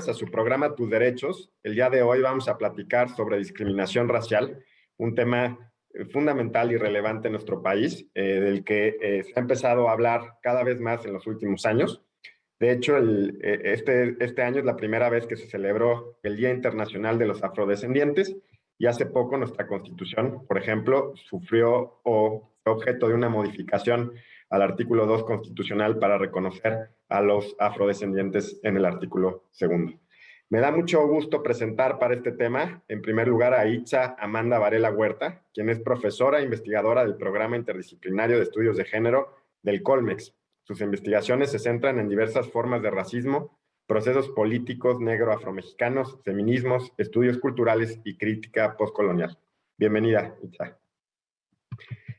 a su programa Tus Derechos. El día de hoy vamos a platicar sobre discriminación racial, un tema fundamental y relevante en nuestro país, del que se ha empezado a hablar cada vez más en los últimos años. De hecho, este año es la primera vez que se celebró el Día Internacional de los Afrodescendientes y hace poco nuestra Constitución, por ejemplo, sufrió o fue objeto de una modificación al artículo 2 constitucional para reconocer a los afrodescendientes en el artículo 2. Me da mucho gusto presentar para este tema, en primer lugar, a Itza Amanda Varela Huerta, quien es profesora e investigadora del Programa Interdisciplinario de Estudios de Género del Colmex. Sus investigaciones se centran en diversas formas de racismo, procesos políticos negro-afromexicanos, feminismos, estudios culturales y crítica postcolonial. Bienvenida, Itza.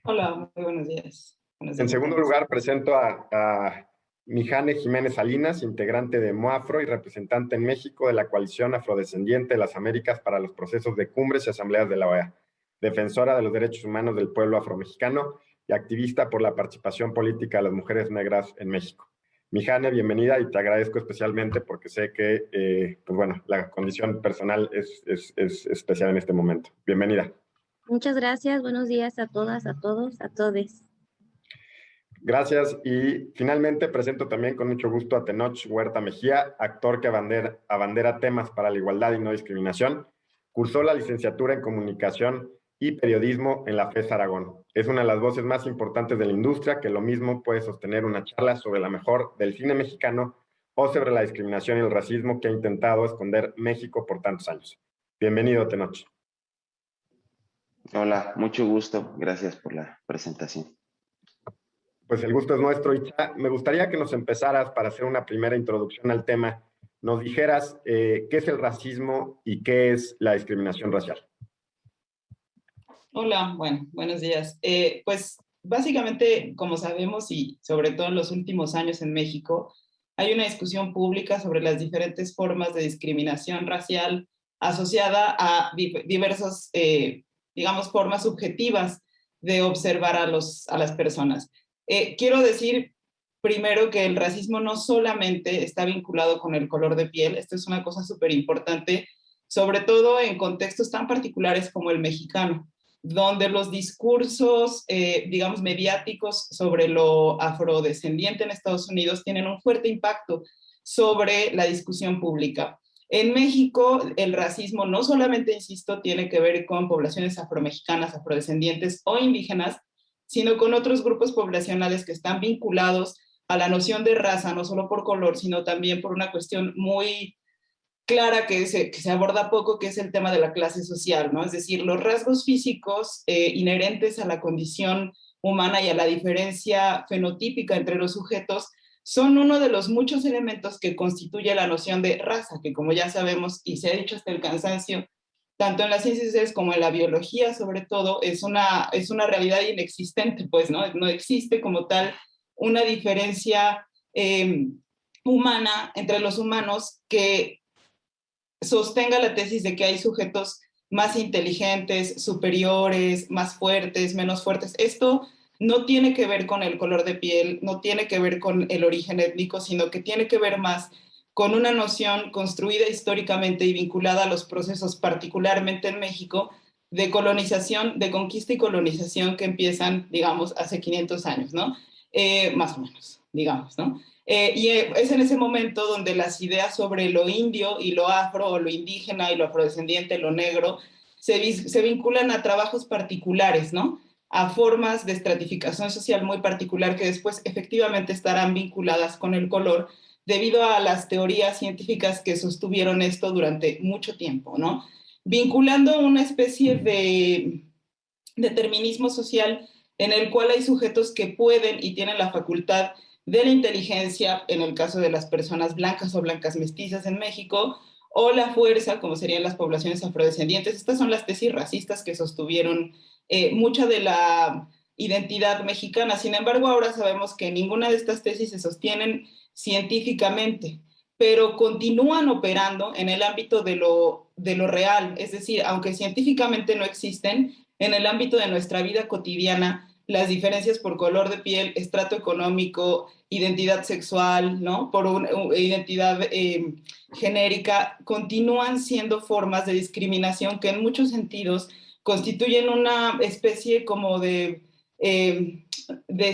Hola, muy buenos días. En segundo lugar, presento a Mijane Jiménez Salinas, integrante de MOAFRO y representante en México de la Coalición Afrodescendiente de las Américas para los procesos de cumbres y asambleas de la OEA, defensora de los derechos humanos del pueblo afromexicano y activista por la participación política de las mujeres negras en México. Mijane, bienvenida y te agradezco especialmente porque sé que, pues bueno, la condición personal es especial en este momento. Bienvenida. Muchas gracias, buenos días a todas, a todos, a todes. Gracias y finalmente presento también con mucho gusto a Tenoch Huerta Mejía, actor que abandera temas para la igualdad y no discriminación. Cursó la licenciatura en Comunicación y Periodismo en la FES Aragón. Es una de las voces más importantes de la industria que lo mismo puede sostener una charla sobre la mejor del cine mexicano o sobre la discriminación y el racismo que ha intentado esconder México por tantos años. Bienvenido, Tenoch. Hola, mucho gusto. Gracias por la presentación. Pues el gusto es nuestro, Itza. Me gustaría que nos empezaras para hacer una primera introducción al tema. Nos dijeras qué es el racismo y qué es la discriminación racial. Hola, bueno, buenos días. Pues básicamente, como sabemos y sobre todo en los últimos años en México, hay una discusión pública sobre las diferentes formas de discriminación racial asociada a diversas, digamos, formas subjetivas de observar a las personas. Quiero decir primero que el racismo no solamente está vinculado con el color de piel, esto es una cosa súper importante, sobre todo en contextos tan particulares como el mexicano, donde los discursos, digamos, mediáticos sobre lo afrodescendiente en Estados Unidos tienen un fuerte impacto sobre la discusión pública. En México, el racismo no solamente, insisto, tiene que ver con poblaciones afromexicanas, afrodescendientes o indígenas, sino con otros grupos poblacionales que están vinculados a la noción de raza, no solo por color, sino también por una cuestión muy clara que se aborda poco, que es el tema de la clase social, ¿no? Es decir, los rasgos físicos inherentes a la condición humana y a la diferencia fenotípica entre los sujetos son uno de los muchos elementos que constituye la noción de raza, que como ya sabemos y se ha dicho hasta el cansancio, tanto en las ciencias sociales como en la biología, sobre todo, es una realidad inexistente, pues, ¿no? No existe como tal una diferencia humana entre los humanos que sostenga la tesis de que hay sujetos más inteligentes, superiores, más fuertes, menos fuertes. Esto no tiene que ver con el color de piel, no tiene que ver con el origen étnico, sino que tiene que ver más con una noción construida históricamente y vinculada a los procesos, particularmente en México, de colonización, de conquista y colonización que empiezan, digamos, hace 500 años, ¿no? Más o menos, digamos, ¿no? Y es en ese momento donde las ideas sobre lo indio y lo afro, o lo indígena y lo afrodescendiente, lo negro, se vinculan a trabajos particulares, ¿no? A formas de estratificación social muy particular que después efectivamente estarán vinculadas con el color, debido a las teorías científicas que sostuvieron esto durante mucho tiempo, ¿no? Vinculando una especie de determinismo social en el cual hay sujetos que pueden y tienen la facultad de la inteligencia, en el caso de las personas blancas o blancas mestizas en México, o la fuerza, como serían las poblaciones afrodescendientes. Estas son las tesis racistas que sostuvieron mucha de la identidad mexicana. Sin embargo, ahora sabemos que ninguna de estas tesis se sostienen científicamente, pero continúan operando en el ámbito de lo real, es decir, aunque científicamente no existen, en el ámbito de nuestra vida cotidiana, las diferencias por color de piel, estrato económico, identidad sexual, ¿no? Por una identidad genérica, continúan siendo formas de discriminación que en muchos sentidos constituyen una especie como de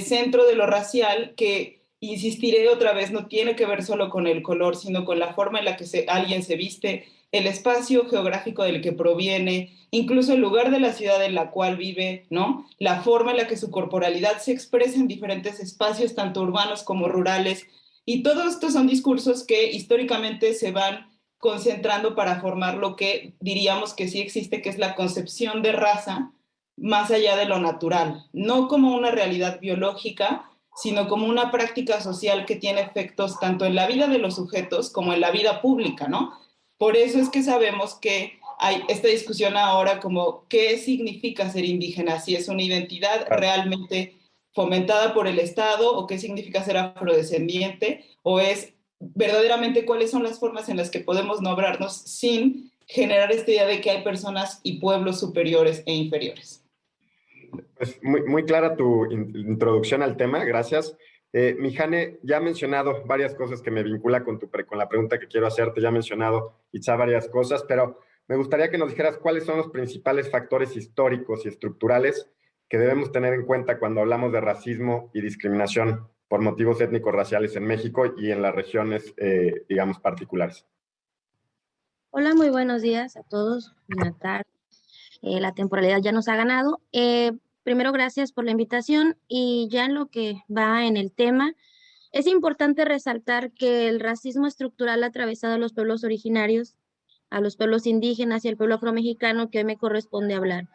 centro de lo racial que, insistiré otra vez, no tiene que ver solo con el color, sino con la forma en la que alguien se viste, el espacio geográfico del que proviene, incluso el lugar de la ciudad en la cual vive, ¿no? La forma en la que su corporalidad se expresa en diferentes espacios, tanto urbanos como rurales. Y todos estos son discursos que históricamente se van concentrando para formar lo que diríamos que sí existe, que es la concepción de raza más allá de lo natural, no como una realidad biológica, sino como una práctica social que tiene efectos tanto en la vida de los sujetos como en la vida pública, ¿no? Por eso es que sabemos que hay esta discusión ahora como qué significa ser indígena, si es una identidad realmente fomentada por el Estado o qué significa ser afrodescendiente o es verdaderamente cuáles son las formas en las que podemos nombrarnos sin generar esta idea de que hay personas y pueblos superiores e inferiores. Pues muy clara tu introducción al tema, gracias. Mijane, ya ha mencionado varias cosas que me vincula con la pregunta que quiero hacerte, ya ha mencionado quizá varias cosas, pero me gustaría que nos dijeras cuáles son los principales factores históricos y estructurales que debemos tener en cuenta cuando hablamos de racismo y discriminación por motivos étnicos raciales en México y en las regiones, digamos, particulares. Hola, muy buenos días a todos. Buenas tardes. La temporalidad ya nos ha ganado. Primero, gracias por la invitación y ya en lo que va en el tema, es importante resaltar que el racismo estructural ha atravesado a los pueblos originarios, a los pueblos indígenas y al pueblo afromexicano que hoy me corresponde hablar.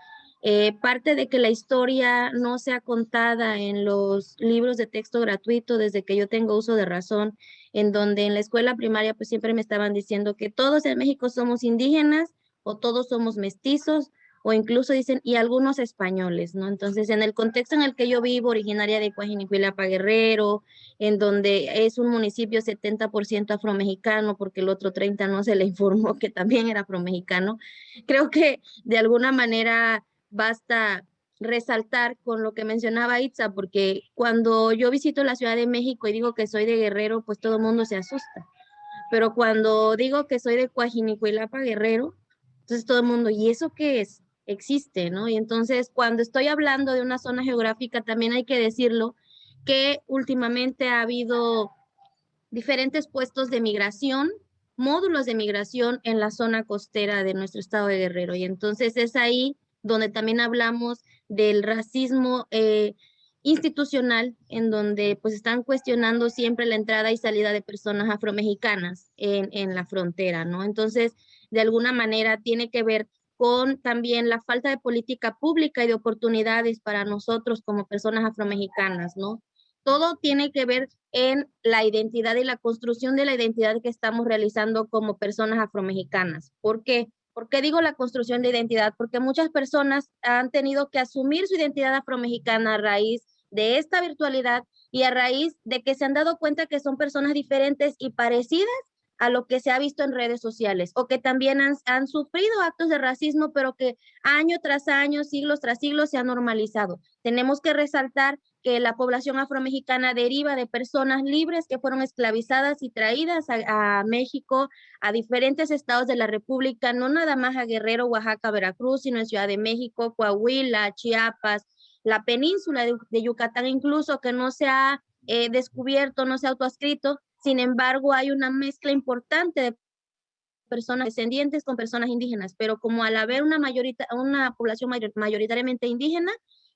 Parte de que la historia no sea contada en los libros de texto gratuito desde que yo tengo uso de razón, en donde en la escuela primaria pues siempre me estaban diciendo que todos en México somos indígenas o todos somos mestizos o incluso dicen y algunos españoles, ¿no? Entonces en el contexto en el que yo vivo, originaria de Coajinicuilapa, Guerrero, en donde es un municipio 70% afromexicano porque el otro 30% no se le informó que también era afromexicano, creo que de alguna manera basta resaltar con lo que mencionaba Itza, porque cuando yo visito la Ciudad de México y digo que soy de Guerrero, pues todo el mundo se asusta. Pero cuando digo que soy de Coajinicuilapa, Guerrero, entonces todo el mundo, ¿y eso qué es? Existe, ¿no? Y entonces cuando estoy hablando de una zona geográfica, también hay que decirlo, que últimamente ha habido diferentes puestos de migración, módulos de migración en la zona costera de nuestro estado de Guerrero. Y entonces es ahí donde también hablamos del racismo institucional, en donde pues están cuestionando siempre la entrada y salida de personas afromexicanas en la frontera, ¿no? Entonces, de alguna manera tiene que ver con también la falta de política pública y de oportunidades para nosotros como personas afromexicanas, ¿no? Todo tiene que ver en la identidad y la construcción de la identidad que estamos realizando como personas afromexicanas. ¿Por qué? ¿Por qué digo la construcción de identidad? Porque muchas personas han tenido que asumir su identidad afromexicana a raíz de esta virtualidad y a raíz de que se han dado cuenta que son personas diferentes y parecidas a lo que se ha visto en redes sociales o que también han sufrido actos de racismo, pero que año tras año, siglos tras siglos se ha normalizado. Tenemos que resaltar que la población afromexicana deriva de personas libres que fueron esclavizadas y traídas a México, a diferentes estados de la República, no nada más a Guerrero, Oaxaca, Veracruz, sino en Ciudad de México, Coahuila, Chiapas, la península de Yucatán incluso, que no se ha descubierto, no se ha autoadscrito. Sin embargo, hay una mezcla importante de personas descendientes con personas indígenas, pero como al haber una población mayoritariamente indígena,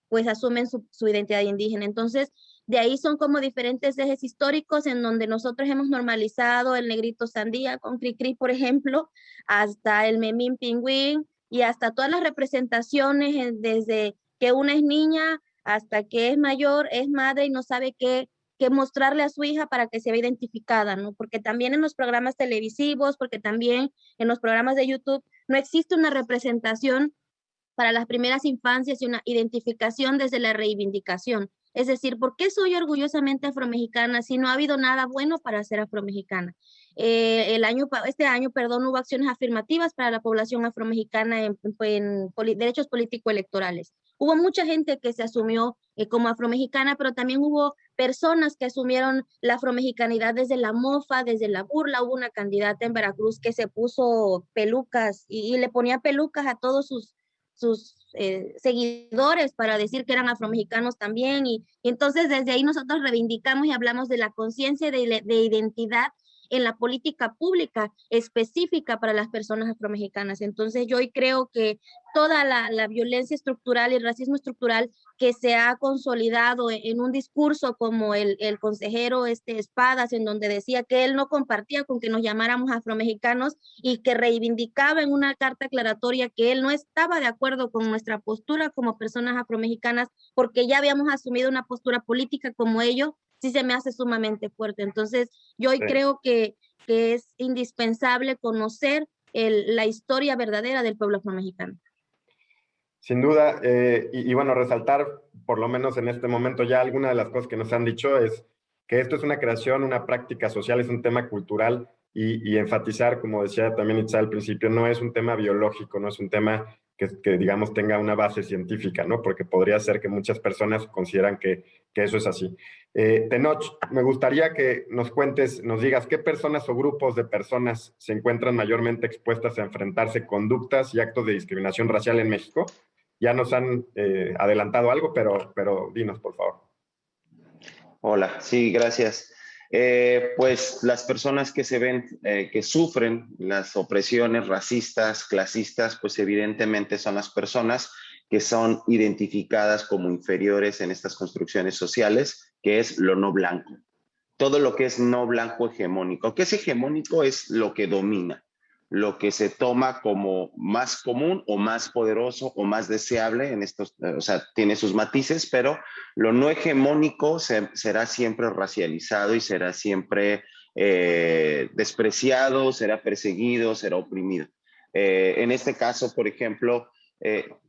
pues asumen su identidad indígena. Entonces, de ahí son como diferentes ejes históricos en donde nosotros hemos normalizado el negrito sandía con Cricri, por ejemplo, hasta el memín pingüín y hasta todas las representaciones desde que una es niña hasta que es mayor, es madre y no sabe qué mostrarle a su hija para que se vea identificada, ¿no? Porque también en los programas televisivos, porque también en los programas de YouTube no existe una representación para las primeras infancias y una identificación desde la reivindicación. Es decir, ¿por qué soy orgullosamente afromexicana si no ha habido nada bueno para ser afromexicana? Este año, hubo acciones afirmativas para la población afromexicana en derechos político-electorales. hubo mucha gente que se asumió como afromexicana, pero también hubo personas que asumieron la afromexicanidad desde la mofa, desde la burla. Hubo una candidata en Veracruz que se puso pelucas y le ponía pelucas a todos sus seguidores para decir que eran afromexicanos también. Y entonces desde ahí nosotros reivindicamos y hablamos de la conciencia de identidad en la política pública específica para las personas afromexicanas. Entonces yo hoy creo que toda la violencia estructural y el racismo estructural que se ha consolidado en un discurso como el consejero Espadas, en donde decía que él no compartía con que nos llamáramos afromexicanos y que reivindicaba en una carta aclaratoria que él no estaba de acuerdo con nuestra postura como personas afromexicanas porque ya habíamos asumido una postura política como ellos, sí se me hace sumamente fuerte. Entonces, yo hoy creo que es indispensable conocer la historia verdadera del pueblo afromexicano. Sin duda, y bueno, resaltar, por lo menos en este momento ya alguna de las cosas que nos han dicho es que esto es una creación, una práctica social, es un tema cultural y enfatizar, como decía también Itza al principio, no es un tema biológico, no es un tema que digamos tenga una base científica, ¿no? Porque podría ser que muchas personas consideran que eso es así. Tenoch, me gustaría que nos cuentes, nos digas qué personas o grupos de personas se encuentran mayormente expuestas a enfrentarse conductas y actos de discriminación racial en México. Ya nos han adelantado algo, pero dinos, por favor. Hola, sí, gracias. Pues las personas que se ven, que sufren las opresiones racistas, clasistas, pues evidentemente son las personas que son identificadas como inferiores en estas construcciones sociales, que es lo no blanco. Todo lo que es no blanco hegemónico. ¿Qué es hegemónico? Es lo que domina, lo que se toma como más común o más poderoso o más deseable en estos, o sea, tiene sus matices, pero lo no hegemónico será siempre racializado y será siempre despreciado, será perseguido, será oprimido. En este caso, por ejemplo,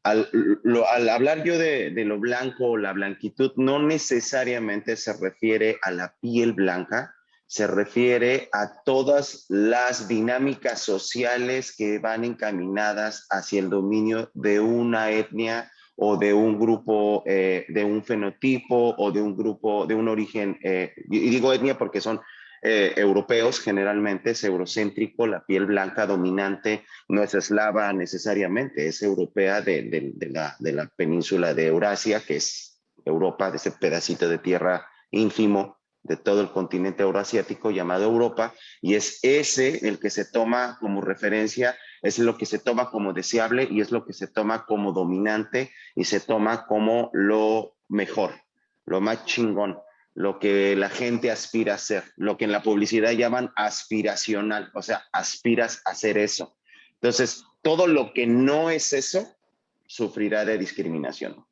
al hablar yo de lo blanco o la blanquitud, no necesariamente se refiere a la piel blanca, se refiere a todas las dinámicas sociales que van encaminadas hacia el dominio de una etnia o de un grupo, de un fenotipo o de un grupo, de un origen, y digo etnia porque son europeos, generalmente es eurocéntrico, la piel blanca dominante no es eslava necesariamente, es europea de la península de Eurasia, que es Europa, de ese pedacito de tierra ínfimo de todo el continente euroasiático llamado Europa, y es ese el que se toma como referencia, es lo que se toma como deseable y es lo que se toma como dominante y se toma como lo mejor, lo más chingón, lo que la gente aspira a ser, lo que en la publicidad llaman aspiracional, o sea, aspiras a hacer eso. Entonces, todo lo que no es eso sufrirá de discriminación.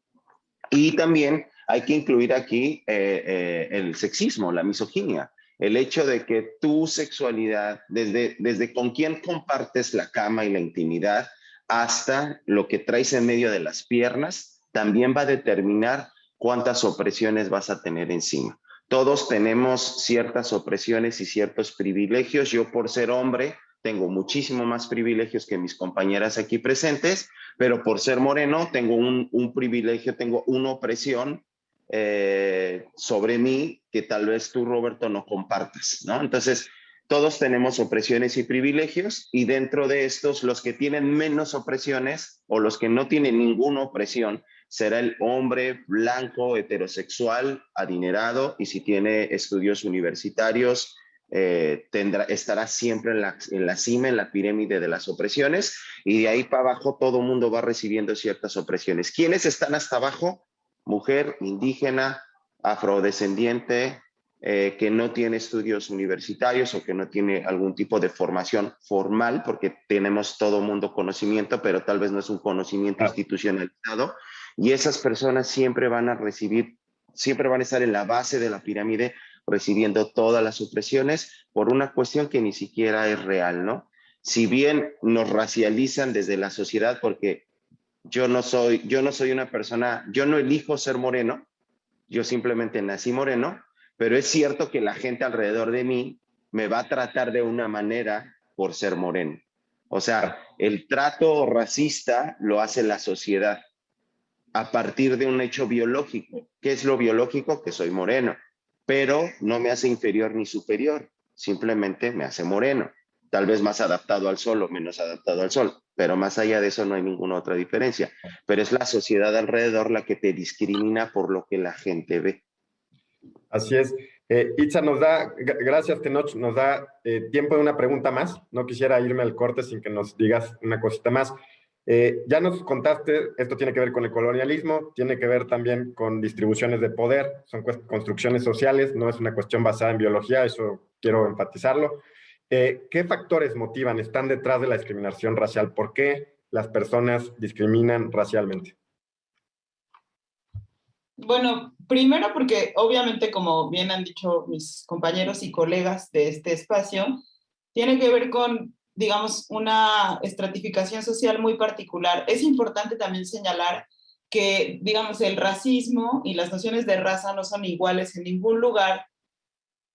Y también hay que incluir aquí el sexismo, la misoginia, el hecho de que tu sexualidad, desde con quién compartes la cama y la intimidad, hasta lo que traes en medio de las piernas, también va a determinar cuántas opresiones vas a tener encima. Todos tenemos ciertas opresiones y ciertos privilegios. Yo, por ser hombre, tengo muchísimo más privilegios que mis compañeras aquí presentes, pero por ser moreno tengo un privilegio, tengo una opresión sobre mí que tal vez tú, Roberto, no compartas, ¿no? Entonces, todos tenemos opresiones y privilegios y dentro de estos, los que tienen menos opresiones o los que no tienen ninguna opresión será el hombre blanco, heterosexual, adinerado y si tiene estudios universitarios, estará siempre en la cima, en la pirámide de las opresiones y de ahí para abajo todo el mundo va recibiendo ciertas opresiones. ¿Quiénes están hasta abajo? Mujer, indígena, afrodescendiente, que no tiene estudios universitarios o que no tiene algún tipo de formación formal, porque tenemos todo mundo conocimiento, pero tal vez no es un conocimiento institucionalizado, y esas personas siempre van a recibir, siempre van a estar en la base de la pirámide recibiendo todas las opresiones por una cuestión que ni siquiera es real, ¿no? Si bien nos racializan desde la sociedad, porque yo no soy una persona, yo no elijo ser moreno, yo simplemente nací moreno, pero es cierto que la gente alrededor de mí me va a tratar de una manera por ser moreno. O sea, el trato racista lo hace la sociedad. a partir de un hecho biológico. ¿Qué es lo biológico? Que soy moreno, pero no me hace inferior ni superior, simplemente me hace moreno. Tal vez más adaptado al sol o menos adaptado al sol, pero más allá de eso no hay ninguna otra diferencia. Pero es la sociedad alrededor la que te discrimina por lo que la gente ve. Así es. Itza, gracias Tenoch, nos da tiempo de una pregunta más. No quisiera irme al corte sin que nos digas una cosita más. Ya nos contaste, esto tiene que ver con el colonialismo, tiene que ver también con distribuciones de poder, son construcciones sociales, no es una cuestión basada en biología, eso quiero enfatizarlo. ¿Qué factores motivan, están detrás de la discriminación racial? ¿Por qué las personas discriminan racialmente? Bueno, primero porque obviamente, como bien han dicho mis compañeros y colegas de este espacio, tiene que ver con, digamos, una estratificación social muy particular. Es importante también señalar que, digamos, el racismo y las nociones de raza no son iguales en ningún lugar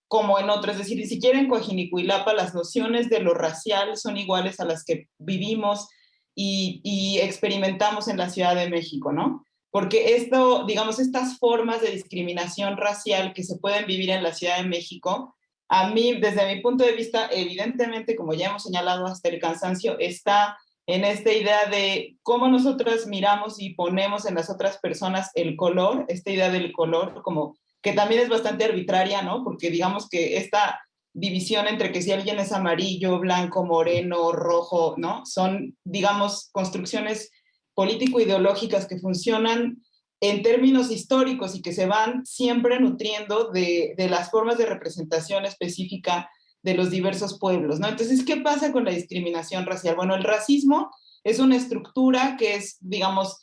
como en otros. Es decir, ni siquiera en Coajinicuilapa las nociones de lo racial son iguales a las que vivimos y experimentamos en la Ciudad de México, ¿no? Porque esto, digamos, estas formas de discriminación racial que se pueden vivir en la Ciudad de México, a mí, desde mi punto de vista, evidentemente, como ya hemos señalado hasta el cansancio, está en esta idea de cómo nosotras miramos y ponemos en las otras personas el color, esta idea del color, como que también es bastante arbitraria, ¿no? Porque digamos que esta división entre que si alguien es amarillo, blanco, moreno, rojo, ¿no? Son, digamos, construcciones político-ideológicas que funcionan en términos históricos y que se van siempre nutriendo de las formas de representación específica de los diversos pueblos, ¿no? Entonces, ¿qué pasa con la discriminación racial? Bueno, el racismo es una estructura que es, digamos,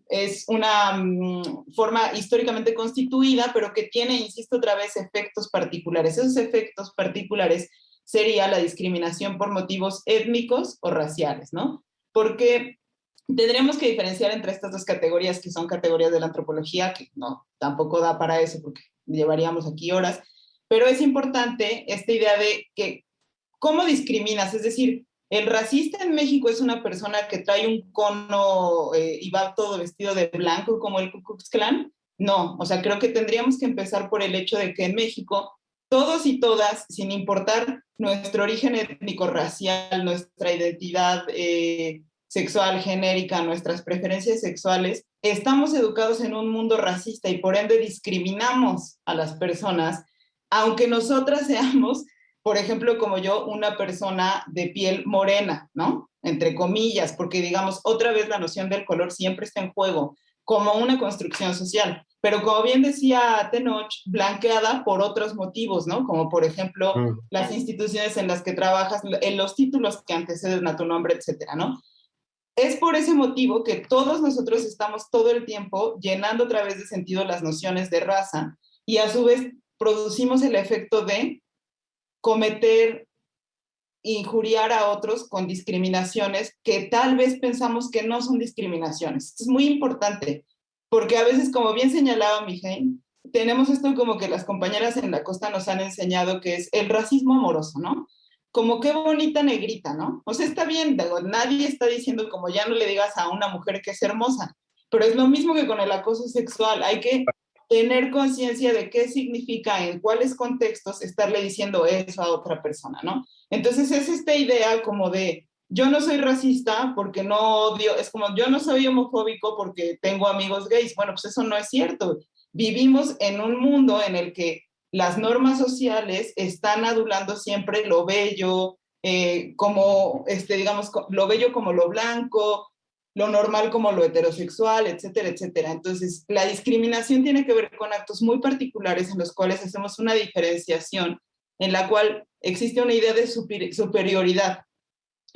es una forma históricamente constituida, pero que tiene, insisto otra vez, efectos particulares. Esos efectos particulares sería la discriminación por motivos étnicos o raciales, ¿no? Porque tendríamos que diferenciar entre estas dos categorías, que son categorías de la antropología, que no, tampoco da para eso, porque llevaríamos aquí horas, pero es importante esta idea de que, ¿cómo discriminas? Es decir, el racista en México es una persona que trae un cono y va todo vestido de blanco como el Ku Klux Klan. No, o sea, creo que tendríamos que empezar por el hecho de que en México todos y todas, sin importar nuestro origen étnico, racial, nuestra identidad sexual, genérica, nuestras preferencias sexuales, estamos educados en un mundo racista y por ende discriminamos a las personas, aunque nosotras seamos, por ejemplo, como yo, una persona de piel morena, ¿no? Entre comillas, porque digamos, otra vez la noción del color siempre está en juego como una construcción social, pero como bien decía Tenoch, blanqueada por otros motivos, ¿no? Como por ejemplo, las instituciones en las que trabajas, en los títulos que anteceden a tu nombre, etcétera, ¿no? Es por ese motivo que todos nosotros estamos todo el tiempo llenando a través de sentido las nociones de raza y a su vez producimos el efecto de cometer, injuriar a otros con discriminaciones que tal vez pensamos que no son discriminaciones. Esto es muy importante, porque a veces, como bien señalaba Mijaín, tenemos esto como que las compañeras en la costa nos han enseñado, que es el racismo amoroso, ¿no? Como qué bonita negrita, ¿no? O sea, está bien, nadie está diciendo como ya no le digas a una mujer que es hermosa, pero es lo mismo que con el acoso sexual, hay que tener conciencia de qué significa, en cuáles contextos estarle diciendo eso a otra persona, ¿no? Entonces es esta idea como de, yo no soy racista porque no odio, es como yo no soy homofóbico porque tengo amigos gays. Bueno, pues eso no es cierto. Vivimos en un mundo en el que las normas sociales están adulando siempre lo bello, como, digamos, lo bello como lo blanco, lo normal como lo heterosexual, etcétera, etcétera. Entonces, la discriminación tiene que ver con actos muy particulares en los cuales hacemos una diferenciación en la cual existe una idea de superioridad.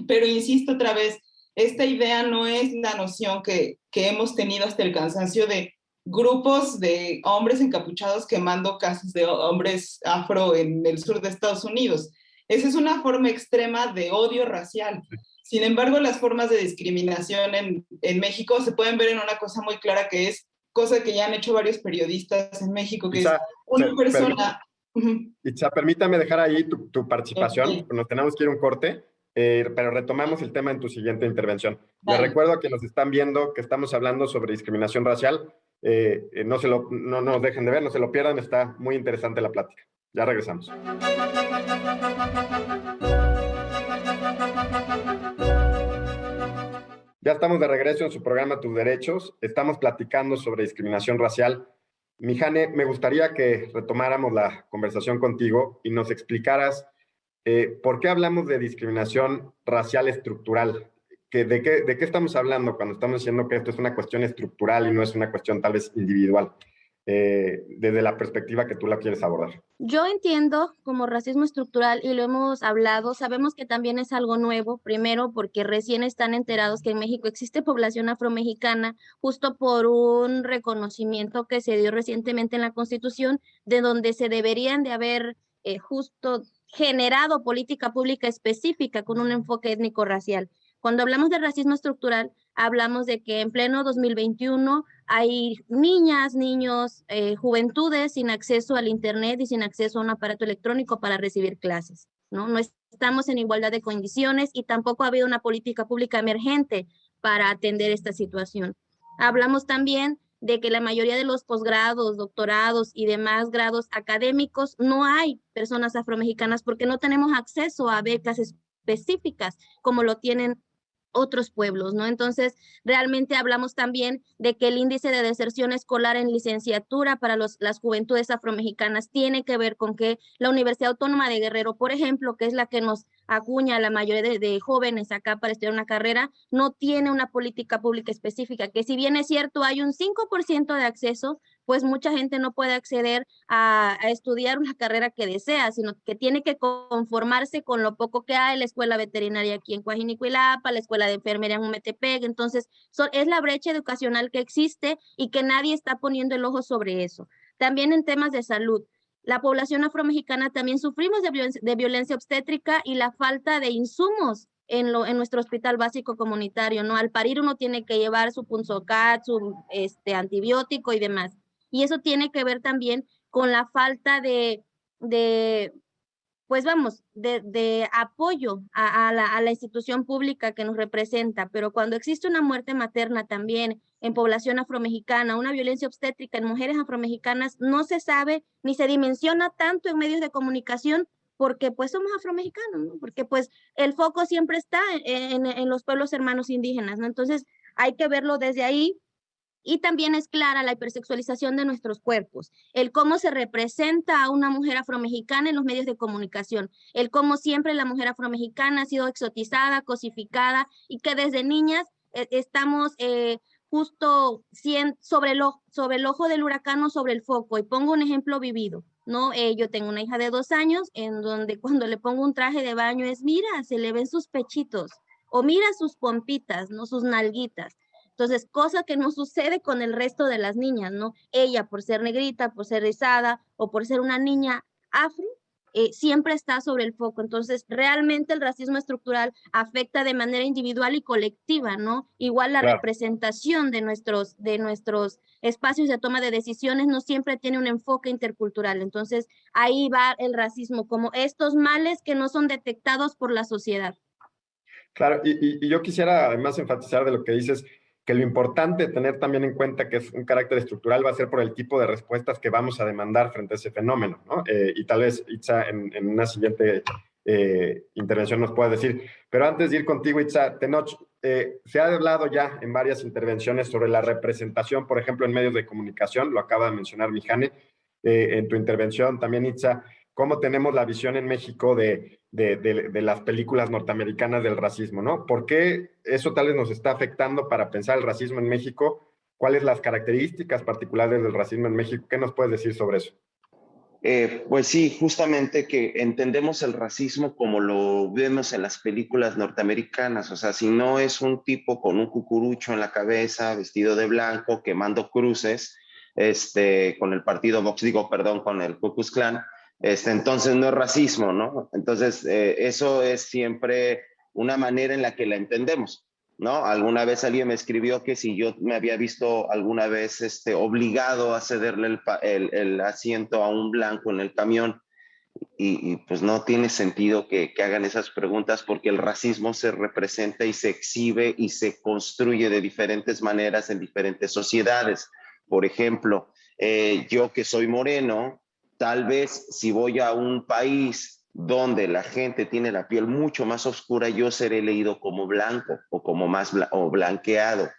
Pero insisto otra vez, esta idea no es la noción que hemos tenido hasta el cansancio de grupos de hombres encapuchados quemando casas de hombres afro en el sur de Estados Unidos. Esa es una forma extrema de odio racial. Sin embargo, las formas de discriminación en México se pueden ver en una cosa muy clara que es, cosa que ya han hecho varios periodistas en México, que Itza, es una persona... Itza, permítame dejar ahí tu participación, nos tenemos que ir a un corte. pero retomamos el tema en tu siguiente intervención. Vale. Les recuerdo a quienes nos están viendo que estamos hablando sobre discriminación racial. No nos dejen de ver, no se lo pierdan, está muy interesante la plática. Ya regresamos. Ya estamos de regreso en su programa Tus Derechos. Estamos platicando sobre discriminación racial. Mijane, me gustaría que retomáramos la conversación contigo y nos explicaras ¿por qué hablamos de discriminación racial estructural? ¿De qué estamos hablando cuando estamos diciendo que esto es una cuestión estructural y no es una cuestión tal vez individual? Desde la perspectiva que tú la quieres abordar. Yo entiendo como racismo estructural, y lo hemos hablado, sabemos que también es algo nuevo, primero porque recién están enterados que en México existe población afromexicana, justo por un reconocimiento que se dio recientemente en la Constitución, de donde se deberían de haber justo generado política pública específica con un enfoque étnico-racial. Cuando hablamos de racismo estructural, hablamos de que en pleno 2021 hay niñas, niños, juventudes sin acceso al Internet y sin acceso a un aparato electrónico para recibir clases, ¿no? No estamos en igualdad de condiciones y tampoco ha habido una política pública emergente para atender esta situación. Hablamos también de que la mayoría de los posgrados, doctorados y demás grados académicos no hay personas afromexicanas porque no tenemos acceso a becas específicas como lo tienen otros pueblos, ¿no? Entonces, realmente hablamos también de que el índice de deserción escolar en licenciatura para las juventudes afromexicanas tiene que ver con que la Universidad Autónoma de Guerrero, por ejemplo, que es la que nos acuña a la mayoría de jóvenes acá para estudiar una carrera, no tiene una política pública específica, que si bien es cierto hay un 5% de acceso, pues mucha gente no puede acceder a estudiar una carrera que desea, sino que tiene que conformarse con lo poco que hay, la escuela veterinaria aquí en Coajinicuilapa, la escuela de enfermería en Umetepec. Entonces, es la brecha educacional que existe y que nadie está poniendo el ojo sobre eso. También en temas de salud, la población afromexicana también sufrimos de violencia obstétrica y la falta de insumos en nuestro hospital básico comunitario, ¿no? Al parir uno tiene que llevar su punzocat, su antibiótico y demás. Y eso tiene que ver también con la falta de apoyo a la institución pública que nos representa. Pero cuando existe una muerte materna también en población afromexicana, una violencia obstétrica en mujeres afromexicanas, no se sabe ni se dimensiona tanto en medios de comunicación porque pues somos afromexicanos, ¿no? Porque pues el foco siempre está en los pueblos hermanos indígenas, ¿no? Entonces hay que verlo desde ahí. Y también es clara la hipersexualización de nuestros cuerpos, el cómo se representa a una mujer afromexicana en los medios de comunicación, el cómo siempre la mujer afromexicana ha sido exotizada, cosificada y que desde niñas estamos justo sobre el ojo del huracán o sobre el foco. Y pongo un ejemplo vivido, ¿no? Yo tengo una hija de 2 años en donde cuando le pongo un traje de baño es, mira, se le ven sus pechitos o mira sus pompitas, ¿no? Sus nalguitas. Entonces, cosa que no sucede con el resto de las niñas, ¿no? Ella, por ser negrita, por ser rizada o por ser una niña afro, siempre está sobre el foco. Entonces, realmente el racismo estructural afecta de manera individual y colectiva, ¿no? Igual la representación de nuestros espacios de toma de decisiones no siempre tiene un enfoque intercultural. Entonces, ahí va el racismo, como estos males que no son detectados por la sociedad. Claro, y yo quisiera además enfatizar de lo que dices, que lo importante tener también en cuenta que es un carácter estructural va a ser por el tipo de respuestas que vamos a demandar frente a ese fenómeno, ¿no? Y tal vez Itza en una siguiente intervención nos pueda decir. Pero antes de ir contigo, Itza, Tenoch, se ha hablado ya en varias intervenciones sobre la representación, por ejemplo, en medios de comunicación, lo acaba de mencionar Mijane, en tu intervención también, Itza, cómo tenemos la visión en México de las películas norteamericanas del racismo, ¿no? ¿Por qué eso tal vez nos está afectando para pensar el racismo en México? ¿Cuáles las características particulares del racismo en México? ¿Qué nos puedes decir sobre eso? Pues sí, justamente que entendemos el racismo como lo vemos en las películas norteamericanas, o sea, si no es un tipo con un cucurucho en la cabeza, vestido de blanco, quemando cruces, con el partido Vox, con el Ku Klux Klan, entonces no es racismo, ¿no? Entonces, eso es siempre una manera en la que la entendemos, ¿no? Alguna vez alguien me escribió que si yo me había visto alguna vez obligado a cederle el asiento a un blanco en el camión, pues no tiene sentido que hagan esas preguntas porque el racismo se representa y se exhibe y se construye de diferentes maneras en diferentes sociedades. Por ejemplo, yo que soy moreno, tal vez si voy a un país donde la gente tiene la piel mucho más oscura, yo seré leído como blanco o como o blanqueado.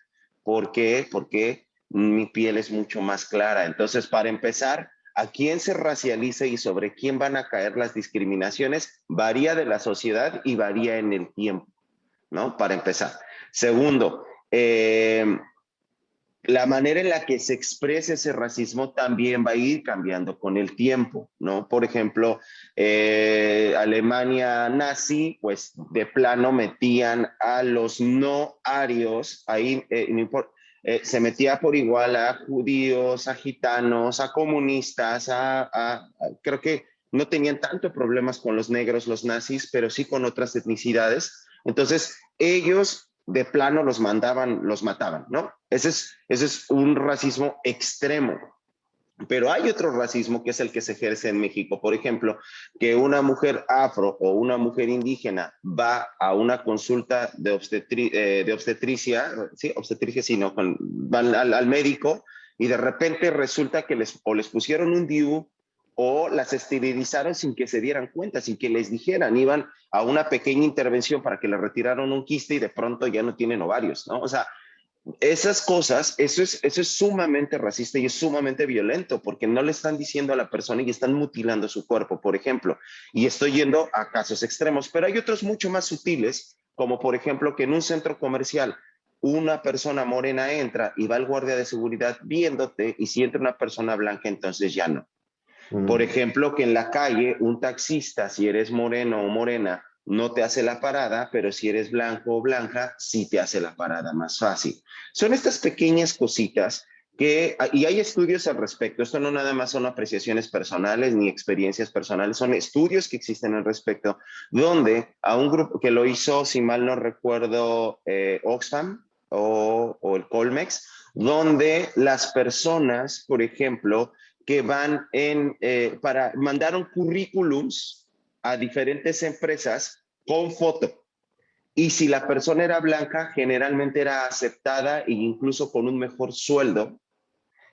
¿Por qué? Porque mi piel es mucho más clara. Entonces, para empezar, a quién se racializa y sobre quién van a caer las discriminaciones varía de la sociedad y varía en el tiempo, ¿no? Para empezar. Segundo, la manera en la que se expresa ese racismo también va a ir cambiando con el tiempo, ¿no? Por ejemplo, Alemania nazi, pues de plano metían a los no arios, ahí no importa, se metía por igual a judíos, a gitanos, a comunistas, creo que no tenían tanto problemas con los negros, los nazis, pero sí con otras etnicidades. Entonces, ellos de plano los mataban, ¿no? Ese es un racismo extremo. Pero hay otro racismo que es el que se ejerce en México. Por ejemplo, que una mujer afro o una mujer indígena va a una consulta de obstetricia, ¿sí? Obstetricia, sí, no, van al médico y de repente resulta que les pusieron un DIU o las esterilizaron sin que se dieran cuenta, sin que les dijeran. Iban a una pequeña intervención para que le retiraron un quiste y de pronto ya no tienen ovarios, ¿no? O sea, esas cosas, eso es sumamente racista y es sumamente violento porque no le están diciendo a la persona y están mutilando su cuerpo, por ejemplo. Y estoy yendo a casos extremos, pero hay otros mucho más sutiles, como por ejemplo que en un centro comercial una persona morena entra y va el guardia de seguridad viéndote y si entra una persona blanca, entonces ya no. Por ejemplo, que en la calle un taxista, si eres moreno o morena, no te hace la parada, pero si eres blanco o blanca, sí te hace la parada más fácil. Son estas pequeñas cositas y hay estudios al respecto. Esto no nada más son apreciaciones personales ni experiencias personales, son estudios que existen al respecto, donde a un grupo que lo hizo, si mal no recuerdo, Oxfam o el Colmex, donde las personas, por ejemplo, que mandaron currículums a diferentes empresas con foto. Y si la persona era blanca, generalmente era aceptada e incluso con un mejor sueldo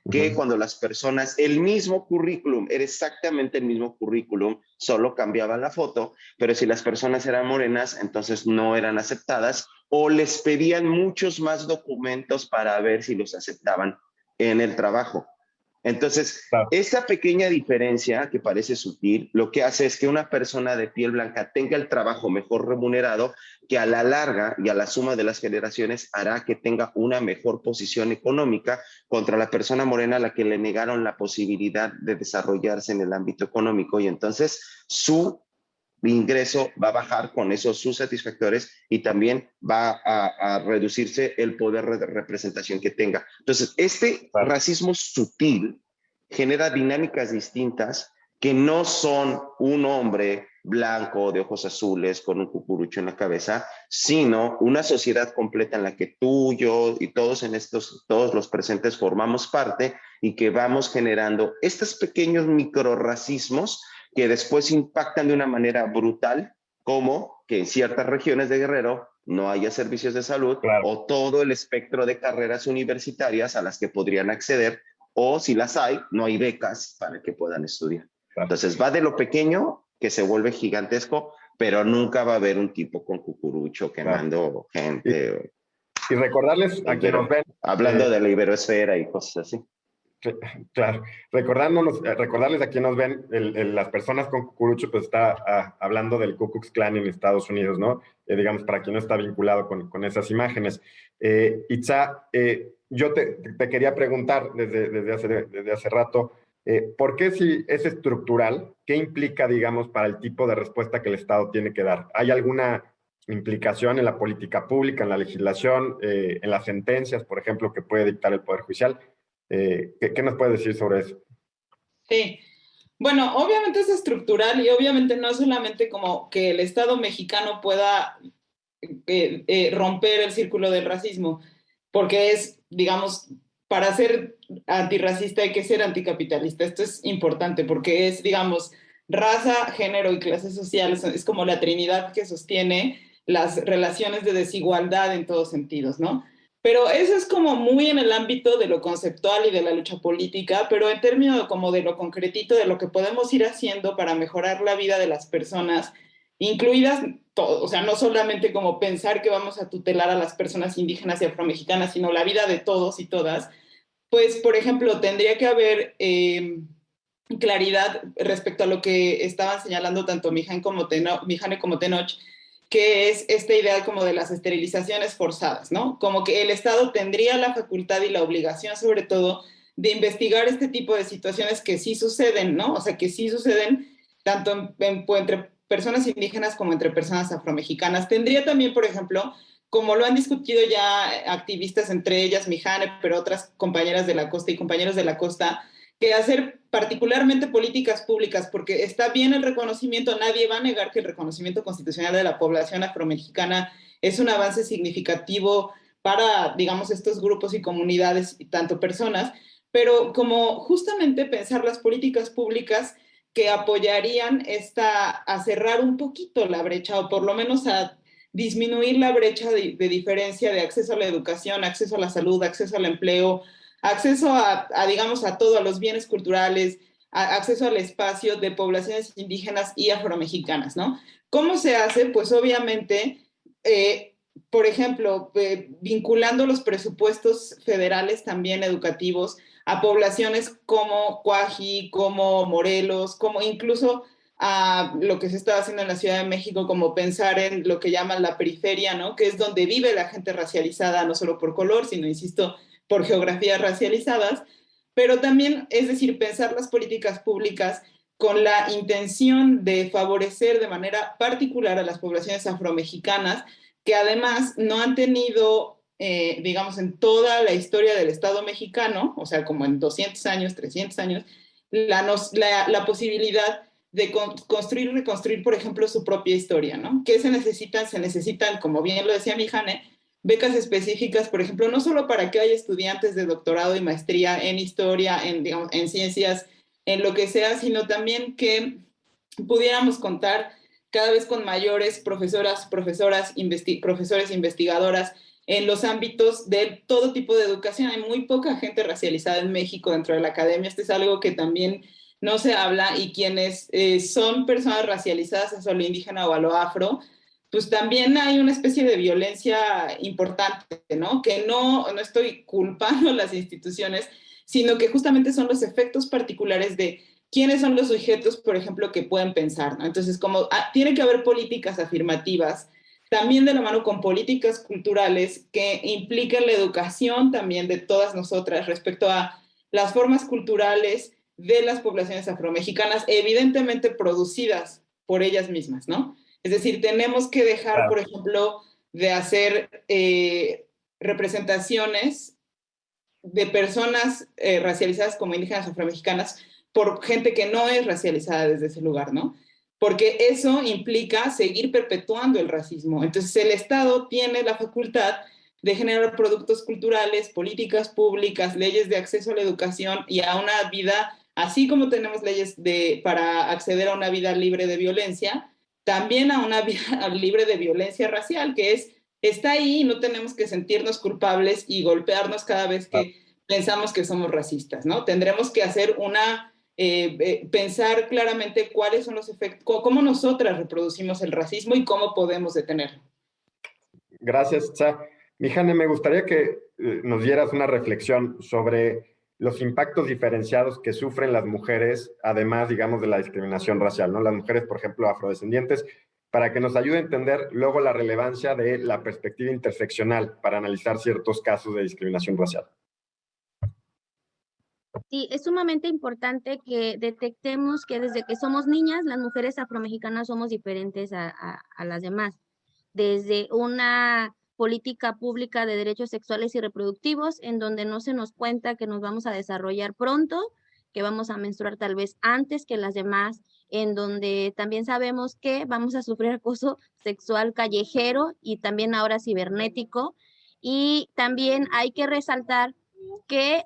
que cuando las personas, el mismo currículum, era exactamente el mismo currículum, solo cambiaba la foto, pero si las personas eran morenas, entonces no eran aceptadas o les pedían muchos más documentos para ver si los aceptaban en el trabajo. Entonces, Claro. esta pequeña diferencia que parece sutil, lo que hace es que una persona de piel blanca tenga el trabajo mejor remunerado, que a la larga y a la suma de las generaciones hará que tenga una mejor posición económica contra la persona morena a la que le negaron la posibilidad de desarrollarse en el ámbito económico y entonces su ingreso va a bajar con esos subsatisfactores y también va a reducirse el poder de representación que tenga. Entonces, este racismo sutil genera dinámicas distintas que no son un hombre blanco de ojos azules con un cucurucho en la cabeza, sino una sociedad completa en la que tú, yo y todos los presentes formamos parte y que vamos generando estos pequeños microrracismos que después impactan de una manera brutal, como que en ciertas regiones de Guerrero no haya servicios de salud o todo el espectro de carreras universitarias a las que podrían acceder, o si las hay, no hay becas para que puedan estudiar. Entonces va de lo pequeño que se vuelve gigantesco, pero nunca va a haber un tipo con cucurucho quemando gente. Y recordarles a quienes nos ven. Hablando de la iberoesfera y cosas así. Claro, recordarles a quienes nos ven, las personas con cucurucho, pues está hablando del Ku Klux Klan en Estados Unidos, ¿no? Digamos, para quien no está vinculado con esas imágenes. Itza, yo te quería preguntar desde hace rato, ¿por qué si es estructural? ¿Qué implica, digamos, para el tipo de respuesta que el Estado tiene que dar? ¿Hay alguna implicación en la política pública, en la legislación, en las sentencias, por ejemplo, que puede dictar el Poder Judicial? ¿Qué nos puedes decir sobre eso? Sí, bueno, obviamente es estructural y obviamente no es solamente como que el Estado mexicano pueda romper el círculo del racismo, porque es, digamos, para ser antirracista hay que ser anticapitalista. Esto es importante porque es, digamos, raza, género y clase social es como la trinidad que sostiene las relaciones de desigualdad en todos sentidos, ¿no? Pero eso es como muy en el ámbito de lo conceptual y de la lucha política, pero en términos como de lo concretito, de lo que podemos ir haciendo para mejorar la vida de las personas, incluidas todo, o sea, no solamente como pensar que vamos a tutelar a las personas indígenas y afromexicanas, sino la vida de todos y todas, pues, por ejemplo, tendría que haber claridad respecto a lo que estaban señalando tanto Mijane como Tenoch, que es esta idea como de las esterilizaciones forzadas, ¿no? Como que el Estado tendría la facultad y la obligación, sobre todo, de investigar este tipo de situaciones que sí suceden, ¿no? O sea, que sí suceden tanto entre personas indígenas como entre personas afromexicanas. Tendría también, por ejemplo, como lo han discutido ya activistas, entre ellas Mijane, pero otras compañeras de la costa y compañeros de la costa, que hacer particularmente políticas públicas, porque está bien el reconocimiento, nadie va a negar que el reconocimiento constitucional de la población afromexicana es un avance significativo para, digamos, estos grupos y comunidades y tanto personas, pero como justamente pensar las políticas públicas que apoyarían a cerrar un poquito la brecha, o por lo menos a disminuir la brecha de diferencia de acceso a la educación, acceso a la salud, acceso al empleo, acceso digamos, a todo, a los bienes culturales, acceso al espacio de poblaciones indígenas y afromexicanas, ¿no? ¿Cómo se hace? Pues obviamente, por ejemplo, vinculando los presupuestos federales también educativos a poblaciones como Cuaji, como Morelos, como incluso a lo que se está haciendo en la Ciudad de México, como pensar en lo que llaman la periferia, ¿no? Que es donde vive la gente racializada, no solo por color, sino, insisto, por geografías racializadas, pero también, es decir, pensar las políticas públicas con la intención de favorecer de manera particular a las poblaciones afromexicanas, que además no han tenido, digamos, en toda la historia del Estado mexicano, o sea, como en 200 años, 300 años, la posibilidad de construir y reconstruir, por ejemplo, su propia historia, ¿no? ¿Qué se necesitan? Se necesitan, como bien lo decía Mijane, becas específicas, por ejemplo, no solo para que haya estudiantes de doctorado y maestría en historia, digamos, en ciencias, en lo que sea, sino también que pudiéramos contar cada vez con mayores profesores, investigadoras en los ámbitos de todo tipo de educación. Hay muy poca gente racializada en México dentro de la academia. Esto es algo que también no se habla, y quienes son personas racializadas a lo indígena o a lo afro, pues también hay una especie de violencia importante, ¿no? Que no estoy culpando a las instituciones, sino que justamente son los efectos particulares de quiénes son los sujetos, por ejemplo, que pueden pensar, ¿no? Entonces, como tiene que haber políticas afirmativas, también de la mano con políticas culturales que impliquen la educación también de todas nosotras respecto a las formas culturales de las poblaciones afromexicanas, evidentemente producidas por ellas mismas, ¿no? Es decir, tenemos que dejar, por ejemplo, de hacer representaciones de personas racializadas como indígenas afromexicanas por gente que no es racializada desde ese lugar, ¿no? Porque eso implica seguir perpetuando el racismo. Entonces, el Estado tiene la facultad de generar productos culturales, políticas públicas, leyes de acceso a la educación y a una vida, así como tenemos leyes para acceder a una vida libre de violencia, también a una vida libre de violencia racial, que está ahí, y no tenemos que sentirnos culpables y golpearnos cada vez que pensamos que somos racistas, ¿no? Tendremos que hacer pensar claramente cuáles son los efectos, cómo nosotras reproducimos el racismo y cómo podemos detenerlo. Gracias, Tsa. Mijane, me gustaría que nos dieras una reflexión sobre los impactos diferenciados que sufren las mujeres, además, digamos, de la discriminación racial, ¿no? Las mujeres, por ejemplo, afrodescendientes, para que nos ayude a entender luego la relevancia de la perspectiva interseccional para analizar ciertos casos de discriminación racial. Sí, es sumamente importante que detectemos que desde que somos niñas, las mujeres afromexicanas somos diferentes a las demás. Desde una política pública de derechos sexuales y reproductivos, en donde no se nos cuenta que nos vamos a desarrollar pronto, que vamos a menstruar tal vez antes que las demás, en donde también sabemos que vamos a sufrir acoso sexual callejero y también ahora cibernético. Y también hay que resaltar que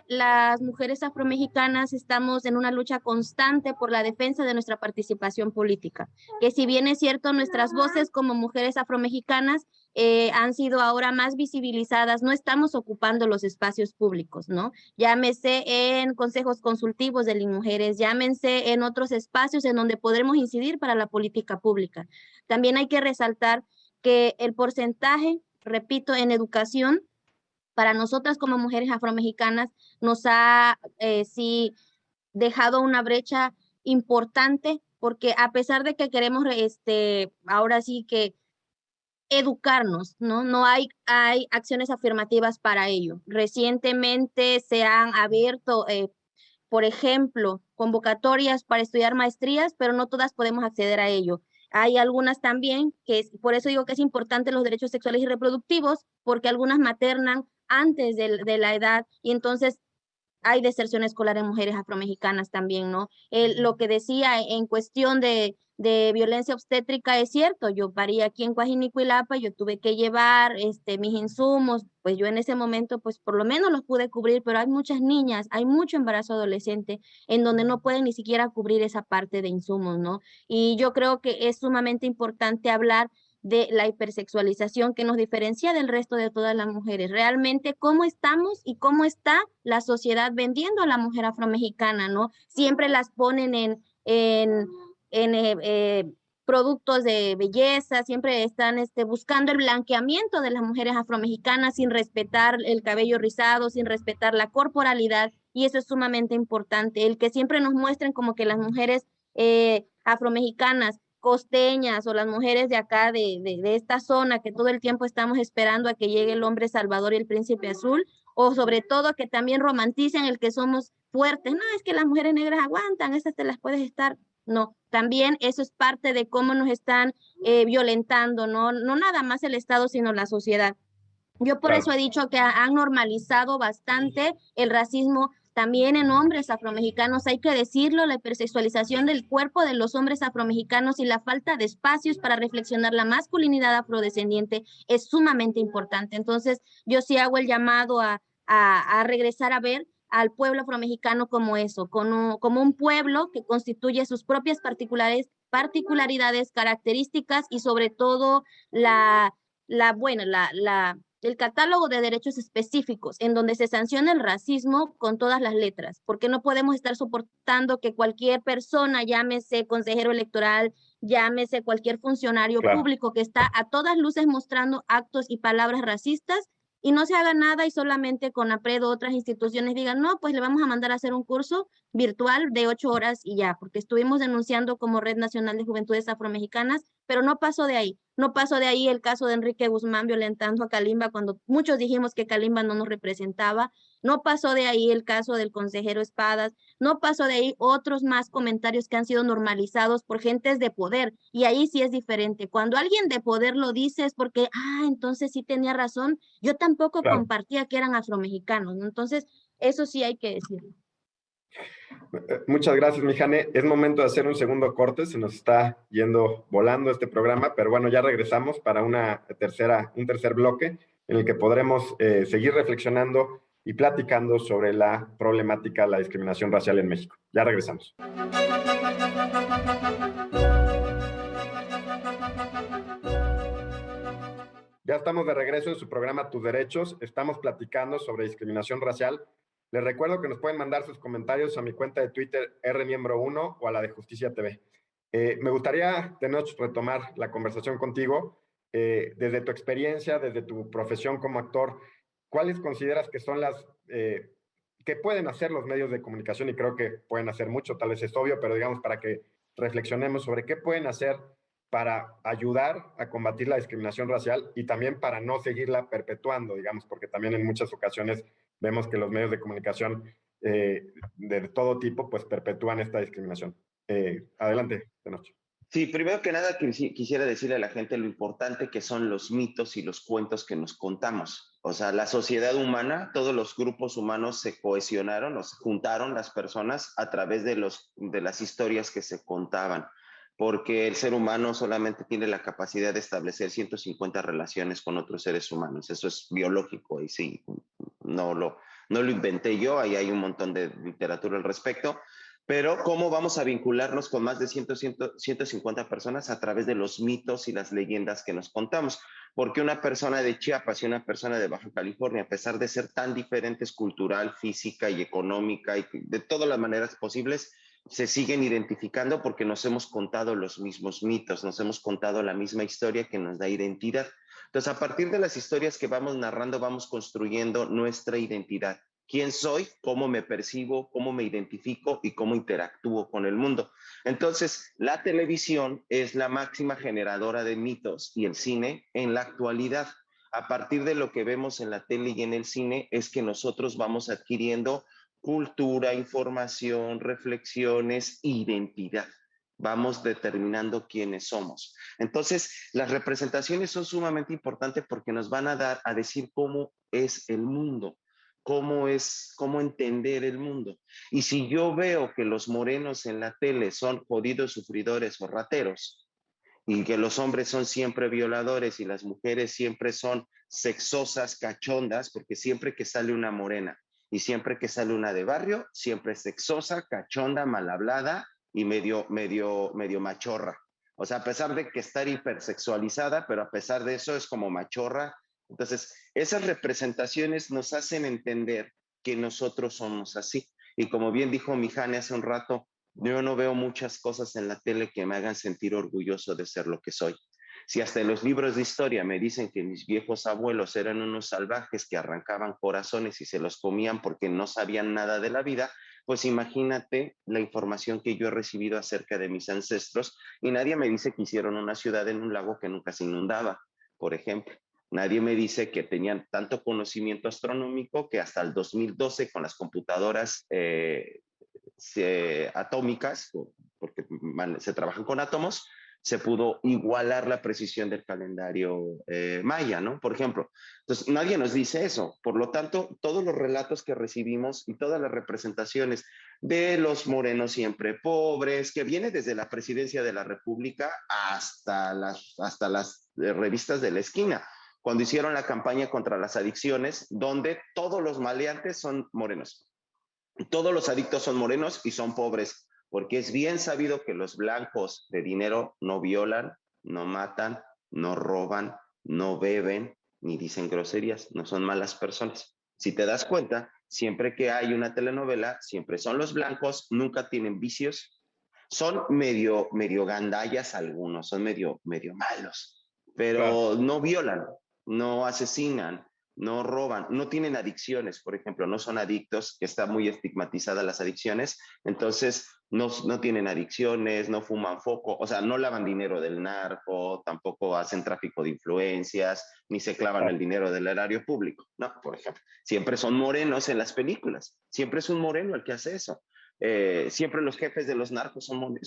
las mujeres afromexicanas estamos en una lucha constante por la defensa de nuestra participación política, que si bien es cierto, nuestras voces como mujeres afromexicanas han sido ahora más visibilizadas, no estamos ocupando los espacios públicos, ¿no? Llámese en consejos consultivos de las mujeres, llámense en otros espacios en donde podremos incidir para la política pública. También hay que resaltar que el porcentaje, repito, en educación, para nosotras como mujeres afromexicanas, nos ha sí dejado una brecha importante, porque a pesar de que queremos, ahora sí que educarnos, ¿no? No hay acciones afirmativas para ello. Recientemente se han abierto, por ejemplo, convocatorias para estudiar maestrías, pero no todas podemos acceder a ello. Hay algunas también por eso digo que es importante los derechos sexuales y reproductivos, porque algunas maternan antes de la edad y entonces hay deserción escolar en mujeres afromexicanas también, ¿no? Lo que decía en cuestión de violencia obstétrica es cierto, yo parí aquí en Coajinicuilapa, yo tuve que llevar mis insumos, pues yo en ese momento pues por lo menos los pude cubrir, pero hay muchas niñas, hay mucho embarazo adolescente en donde no pueden ni siquiera cubrir esa parte de insumos, ¿no? Y yo creo que es sumamente importante hablar de la hipersexualización que nos diferencia del resto de todas las mujeres. Realmente cómo estamos y cómo está la sociedad vendiendo a la mujer afromexicana, ¿no? Siempre las ponen en productos de belleza, siempre están buscando el blanqueamiento de las mujeres afromexicanas sin respetar el cabello rizado, sin respetar la corporalidad, y eso es sumamente importante. El que siempre nos muestren como que las mujeres afromexicanas costeñas o las mujeres de acá, de esta zona, que todo el tiempo estamos esperando a que llegue el hombre salvador y el príncipe azul, o sobre todo que también romanticen el que somos fuertes. No, es que las mujeres negras aguantan, esas te las puedes estar. No, también eso es parte de cómo nos están violentando, ¿no? No nada más el Estado, sino la sociedad. Yo por eso he dicho que han normalizado bastante el racismo también en hombres afromexicanos. Hay que decirlo, la hipersexualización del cuerpo de los hombres afromexicanos y la falta de espacios para reflexionar la masculinidad afrodescendiente es sumamente importante. Entonces, yo sí hago el llamado a regresar a ver al pueblo afromexicano como eso, como un pueblo que constituye sus propias particularidades, características y sobre todo el catálogo de derechos específicos en donde se sanciona el racismo con todas las letras, porque no podemos estar soportando que cualquier persona, llámese consejero electoral, llámese cualquier funcionario público que está a todas luces mostrando actos y palabras racistas y no se haga nada y solamente con APRED o otras instituciones digan, no, pues le vamos a mandar a hacer un curso virtual de 8 horas y ya, porque estuvimos denunciando como Red Nacional de Juventudes Afromexicanas, pero no pasó de ahí. No pasó de ahí el caso de Enrique Guzmán violentando a Kalimba cuando muchos dijimos que Kalimba no nos representaba. No pasó de ahí el caso del consejero Espadas. No pasó de ahí otros más comentarios que han sido normalizados por gentes de poder. Y ahí sí es diferente. Cuando alguien de poder lo dice es porque, entonces sí tenía razón. Yo tampoco compartía que eran afromexicanos, ¿no? Entonces, eso sí hay que decirlo. Muchas gracias, Mijane. Es momento de hacer un segundo corte. Se nos está yendo volando este programa, pero bueno, ya regresamos para un tercer bloque en el que podremos seguir reflexionando y platicando sobre la problemática de la discriminación racial en México. Ya regresamos. Ya estamos de regreso en su programa Tus Derechos. Estamos platicando sobre discriminación racial. Les recuerdo que nos pueden mandar sus comentarios a mi cuenta de Twitter, rmiembro1, o a la de Justicia TV. Me gustaría, Tenoch, retomar la conversación contigo. Desde tu experiencia, desde tu profesión como actor, ¿cuáles consideras que son las que pueden hacer los medios de comunicación? Y creo que pueden hacer mucho, tal vez es obvio, pero digamos para que reflexionemos sobre qué pueden hacer para ayudar a combatir la discriminación racial y también para no seguirla perpetuando, digamos, porque también en muchas ocasiones vemos que los medios de comunicación de todo tipo pues perpetúan esta discriminación. Adelante, Tenoch. Sí, primero que nada quisiera decirle a la gente lo importante que son los mitos y los cuentos que nos contamos. O sea, la sociedad humana, todos los grupos humanos se cohesionaron, o se juntaron las personas a través de las historias que se contaban, porque el ser humano solamente tiene la capacidad de establecer 150 relaciones con otros seres humanos. Eso es biológico y sí, no No lo inventé yo, ahí hay un montón de literatura al respecto, pero cómo vamos a vincularnos con más de 150 personas a través de los mitos y las leyendas que nos contamos. Porque una persona de Chiapas y una persona de Baja California, a pesar de ser tan diferentes cultural, física y económica y de todas las maneras posibles, se siguen identificando porque nos hemos contado los mismos mitos, nos hemos contado la misma historia que nos da identidad. Entonces, a partir de las historias que vamos narrando, vamos construyendo nuestra identidad. ¿Quién soy? ¿Cómo me percibo? ¿Cómo me identifico? ¿Y cómo interactúo con el mundo? Entonces, la televisión es la máxima generadora de mitos y el cine en la actualidad. A partir de lo que vemos en la tele y en el cine es que nosotros vamos adquiriendo cultura, información, reflexiones, identidad. Vamos determinando quiénes somos. Entonces, las representaciones son sumamente importantes porque nos van a dar a decir cómo es el mundo, cómo entender el mundo. Y si yo veo que los morenos en la tele son jodidos, sufridores o rateros, y que los hombres son siempre violadores y las mujeres siempre son sexosas, cachondas, porque siempre que sale una morena y siempre que sale una de barrio, siempre es sexosa, cachonda, mal hablada y medio machorra. O sea, a pesar de que está hipersexualizada, pero a pesar de eso es como machorra. Entonces, esas representaciones nos hacen entender que nosotros somos así. Y como bien dijo Mijane hace un rato, yo no veo muchas cosas en la tele que me hagan sentir orgulloso de ser lo que soy. Si hasta en los libros de historia me dicen que mis viejos abuelos eran unos salvajes que arrancaban corazones y se los comían porque no sabían nada de la vida, pues imagínate la información que yo he recibido acerca de mis ancestros y nadie me dice que hicieron una ciudad en un lago que nunca se inundaba, por ejemplo. Nadie me dice que tenían tanto conocimiento astronómico que hasta el 2012 con las computadoras atómicas, porque se trabajan con átomos, se pudo igualar la precisión del calendario maya, ¿no? Por ejemplo. Entonces, nadie nos dice eso. Por lo tanto, todos los relatos que recibimos y todas las representaciones de los morenos siempre pobres, que viene desde la presidencia de la República hasta las revistas de la esquina, cuando hicieron la campaña contra las adicciones, donde todos los maleantes son morenos. Todos los adictos son morenos y son pobres, porque es bien sabido que los blancos de dinero no violan, no matan, no roban, no beben, ni dicen groserías, no son malas personas. Si te das cuenta, siempre que hay una telenovela, siempre son los blancos, nunca tienen vicios, son medio gandallas algunos, son medio malos, pero Claro. no violan, no asesinan, no roban, no tienen adicciones, por ejemplo, no son adictos, que está muy estigmatizada las adicciones, entonces no tienen adicciones, no fuman foco, o sea, no lavan dinero del narco, tampoco hacen tráfico de influencias, ni se clavan el dinero del erario público, no, por ejemplo. Siempre son morenos en las películas, siempre es un moreno el que hace eso. Siempre los jefes de los narcos son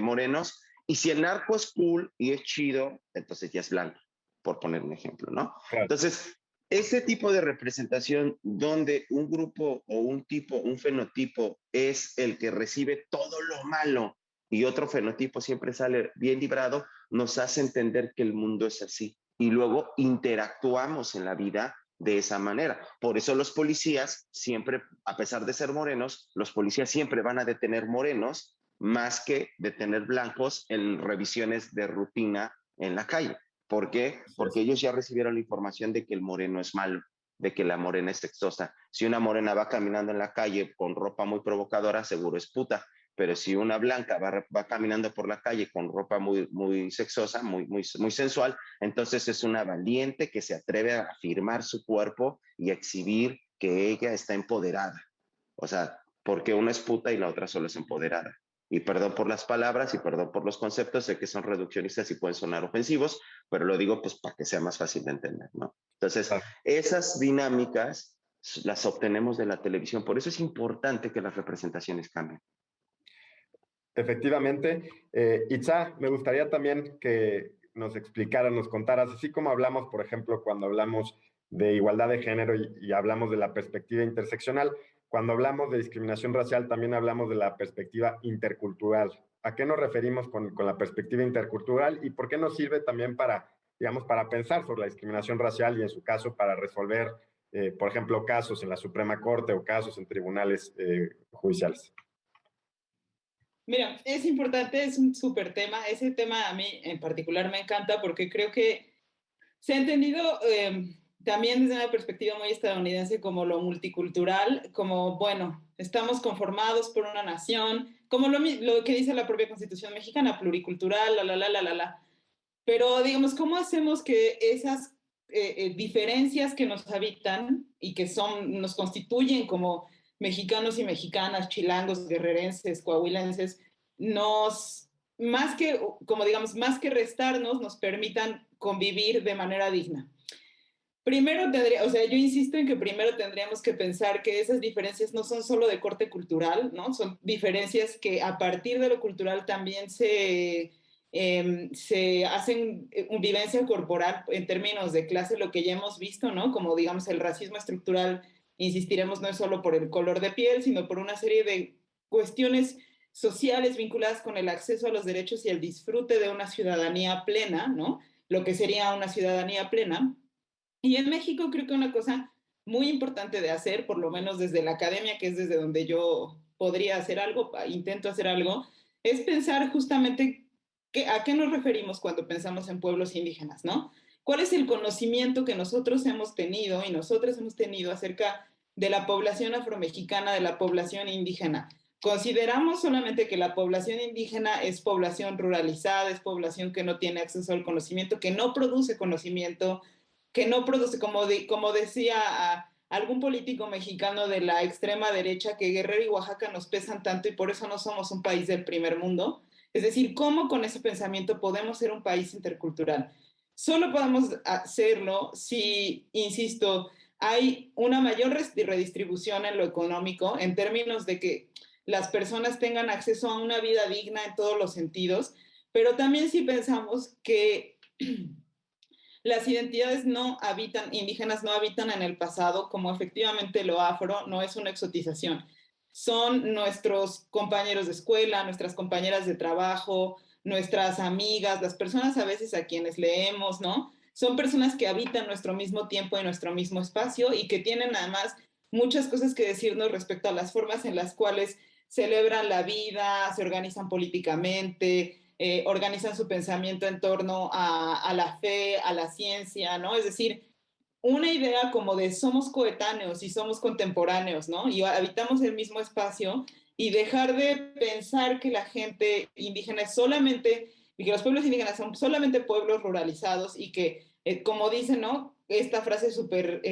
morenos, y si el narco es cool y es chido, entonces ya es blanco, por poner un ejemplo, ¿no? Claro. Entonces, este tipo de representación donde un grupo o un tipo, un fenotipo es el que recibe todo lo malo y otro fenotipo siempre sale bien librado, nos hace entender que el mundo es así y luego interactuamos en la vida de esa manera. Por eso los policías siempre, a pesar de ser morenos, los policías siempre van a detener morenos más que detener blancos en revisiones de rutina en la calle. ¿Por qué? Porque ellos ya recibieron la información de que el moreno es malo, de que la morena es sexosa. Si una morena va caminando en la calle con ropa muy provocadora, seguro es puta. Pero si una blanca va caminando por la calle con ropa muy sexosa, muy sensual, entonces es una valiente que se atreve a afirmar su cuerpo y a exhibir que ella está empoderada. O sea, porque una es puta y la otra solo es empoderada. Y perdón por las palabras y perdón por los conceptos, sé que son reduccionistas y pueden sonar ofensivos, pero lo digo pues para que sea más fácil de entender, ¿no? Entonces, esas dinámicas las obtenemos de la televisión, por eso es importante que las representaciones cambien. Efectivamente. Itza, me gustaría también que nos explicaras, nos contaras, así como hablamos, por ejemplo, cuando hablamos de igualdad de género y hablamos de la perspectiva interseccional, cuando hablamos de discriminación racial también hablamos de la perspectiva intercultural. ¿A qué nos referimos con la perspectiva intercultural y por qué nos sirve también para, digamos, para pensar sobre la discriminación racial y en su caso para resolver por ejemplo, casos en la Suprema Corte o casos en tribunales judiciales? Mira, es importante, es un súper tema. Ese tema a mí en particular me encanta porque creo que se ha entendido también desde una perspectiva muy estadounidense como lo multicultural, como, bueno, estamos conformados por una nación, como lo que dice la propia Constitución mexicana, pluricultural, la. Pero, digamos, ¿cómo hacemos que esas diferencias que nos habitan y que nos constituyen como mexicanos y mexicanas, chilangos, guerrerenses, coahuilenses, más que, como digamos, más que restarnos, nos permitan convivir de manera digna? Primero yo insisto en que primero tendríamos que pensar que esas diferencias no son solo de corte cultural, ¿no? Son diferencias que a partir de lo cultural también se hacen vivencia corporal en términos de clase, lo que ya hemos visto, ¿no? Como digamos el racismo estructural, insistiremos, no es solo por el color de piel, sino por una serie de cuestiones sociales vinculadas con el acceso a los derechos y el disfrute de una ciudadanía plena, ¿no? Lo que sería una ciudadanía plena. Y en México creo que una cosa muy importante de hacer, por lo menos desde la academia, que es desde donde yo podría hacer algo, intento hacer algo, es pensar justamente a qué nos referimos cuando pensamos en pueblos indígenas, ¿no? ¿Cuál es el conocimiento que nosotros hemos tenido y nosotras hemos tenido acerca de la población afromexicana, de la población indígena? ¿Consideramos solamente que la población indígena es población ruralizada, es población que no tiene acceso al conocimiento, que no produce conocimiento, que no produce, como decía algún político mexicano de la extrema derecha, que Guerrero y Oaxaca nos pesan tanto y por eso no somos un país del primer mundo? Es decir, ¿cómo con ese pensamiento podemos ser un país intercultural? Solo podemos hacerlo si, insisto, hay una mayor redistribución en lo económico, en términos de que las personas tengan acceso a una vida digna en todos los sentidos, pero también si pensamos que las identidades indígenas no habitan en el pasado, como efectivamente lo afro no es una exotización. Son nuestros compañeros de escuela, nuestras compañeras de trabajo, nuestras amigas, las personas a veces a quienes leemos, ¿no? Son personas que habitan nuestro mismo tiempo y nuestro mismo espacio y que tienen además muchas cosas que decirnos respecto a las formas en las cuales celebran la vida, se organizan políticamente, organizan su pensamiento en torno a la fe, a la ciencia, ¿no? Es decir, una idea como de somos coetáneos y somos contemporáneos, ¿no? Y habitamos el mismo espacio, y dejar de pensar que la gente indígena es solamente, y que los pueblos indígenas son solamente pueblos ruralizados y que, como dicen, ¿no? Esta frase súper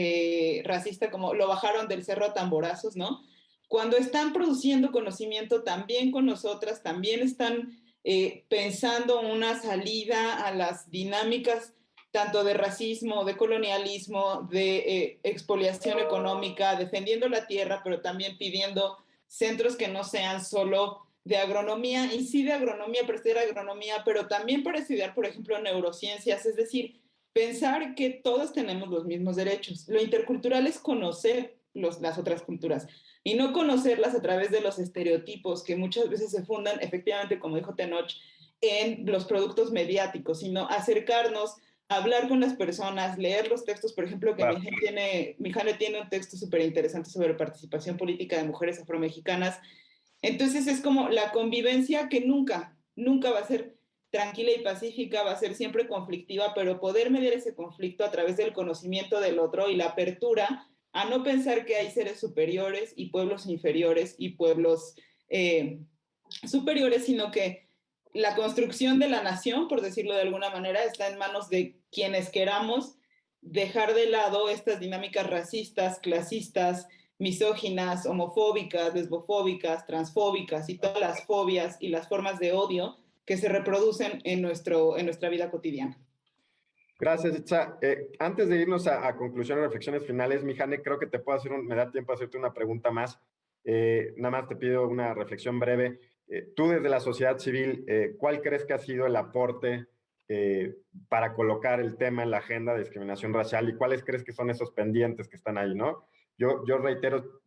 racista, como lo bajaron del cerro a tamborazos, ¿no? Cuando están produciendo conocimiento también con nosotras, también están pensando una salida a las dinámicas tanto de racismo, de colonialismo, de expoliación económica, defendiendo la tierra, pero también pidiendo centros que no sean solo de agronomía, y sí de agronomía, para estudiar agronomía, pero también para estudiar, por ejemplo, neurociencias, es decir, pensar que todos tenemos los mismos derechos. Lo intercultural es conocer las otras culturas y no conocerlas a través de los estereotipos que muchas veces se fundan, efectivamente, como dijo Tenoch, en los productos mediáticos, sino acercarnos, hablar con las personas, leer los textos. Por ejemplo, que Claro. Mijane tiene un texto súper interesante sobre participación política de mujeres afromexicanas. Entonces es como la convivencia que nunca va a ser tranquila y pacífica, va a ser siempre conflictiva, pero poder mediar ese conflicto a través del conocimiento del otro y la apertura a no pensar que hay seres superiores y pueblos inferiores y pueblos superiores, sino que la construcción de la nación, por decirlo de alguna manera, está en manos de quienes queramos dejar de lado estas dinámicas racistas, clasistas, misóginas, homofóbicas, lesbofóbicas, transfóbicas y todas las fobias y las formas de odio que se reproducen en nuestra vida cotidiana. Gracias, Itza. Antes de irnos a conclusiones, reflexiones finales, Mijane, creo que me da tiempo a hacerte una pregunta más. Nada más te pido una reflexión breve. Tú desde la sociedad civil, ¿cuál crees que ha sido el aporte para colocar el tema en la agenda de discriminación racial, y cuáles crees que son esos pendientes que están ahí, ¿no? Yo reitero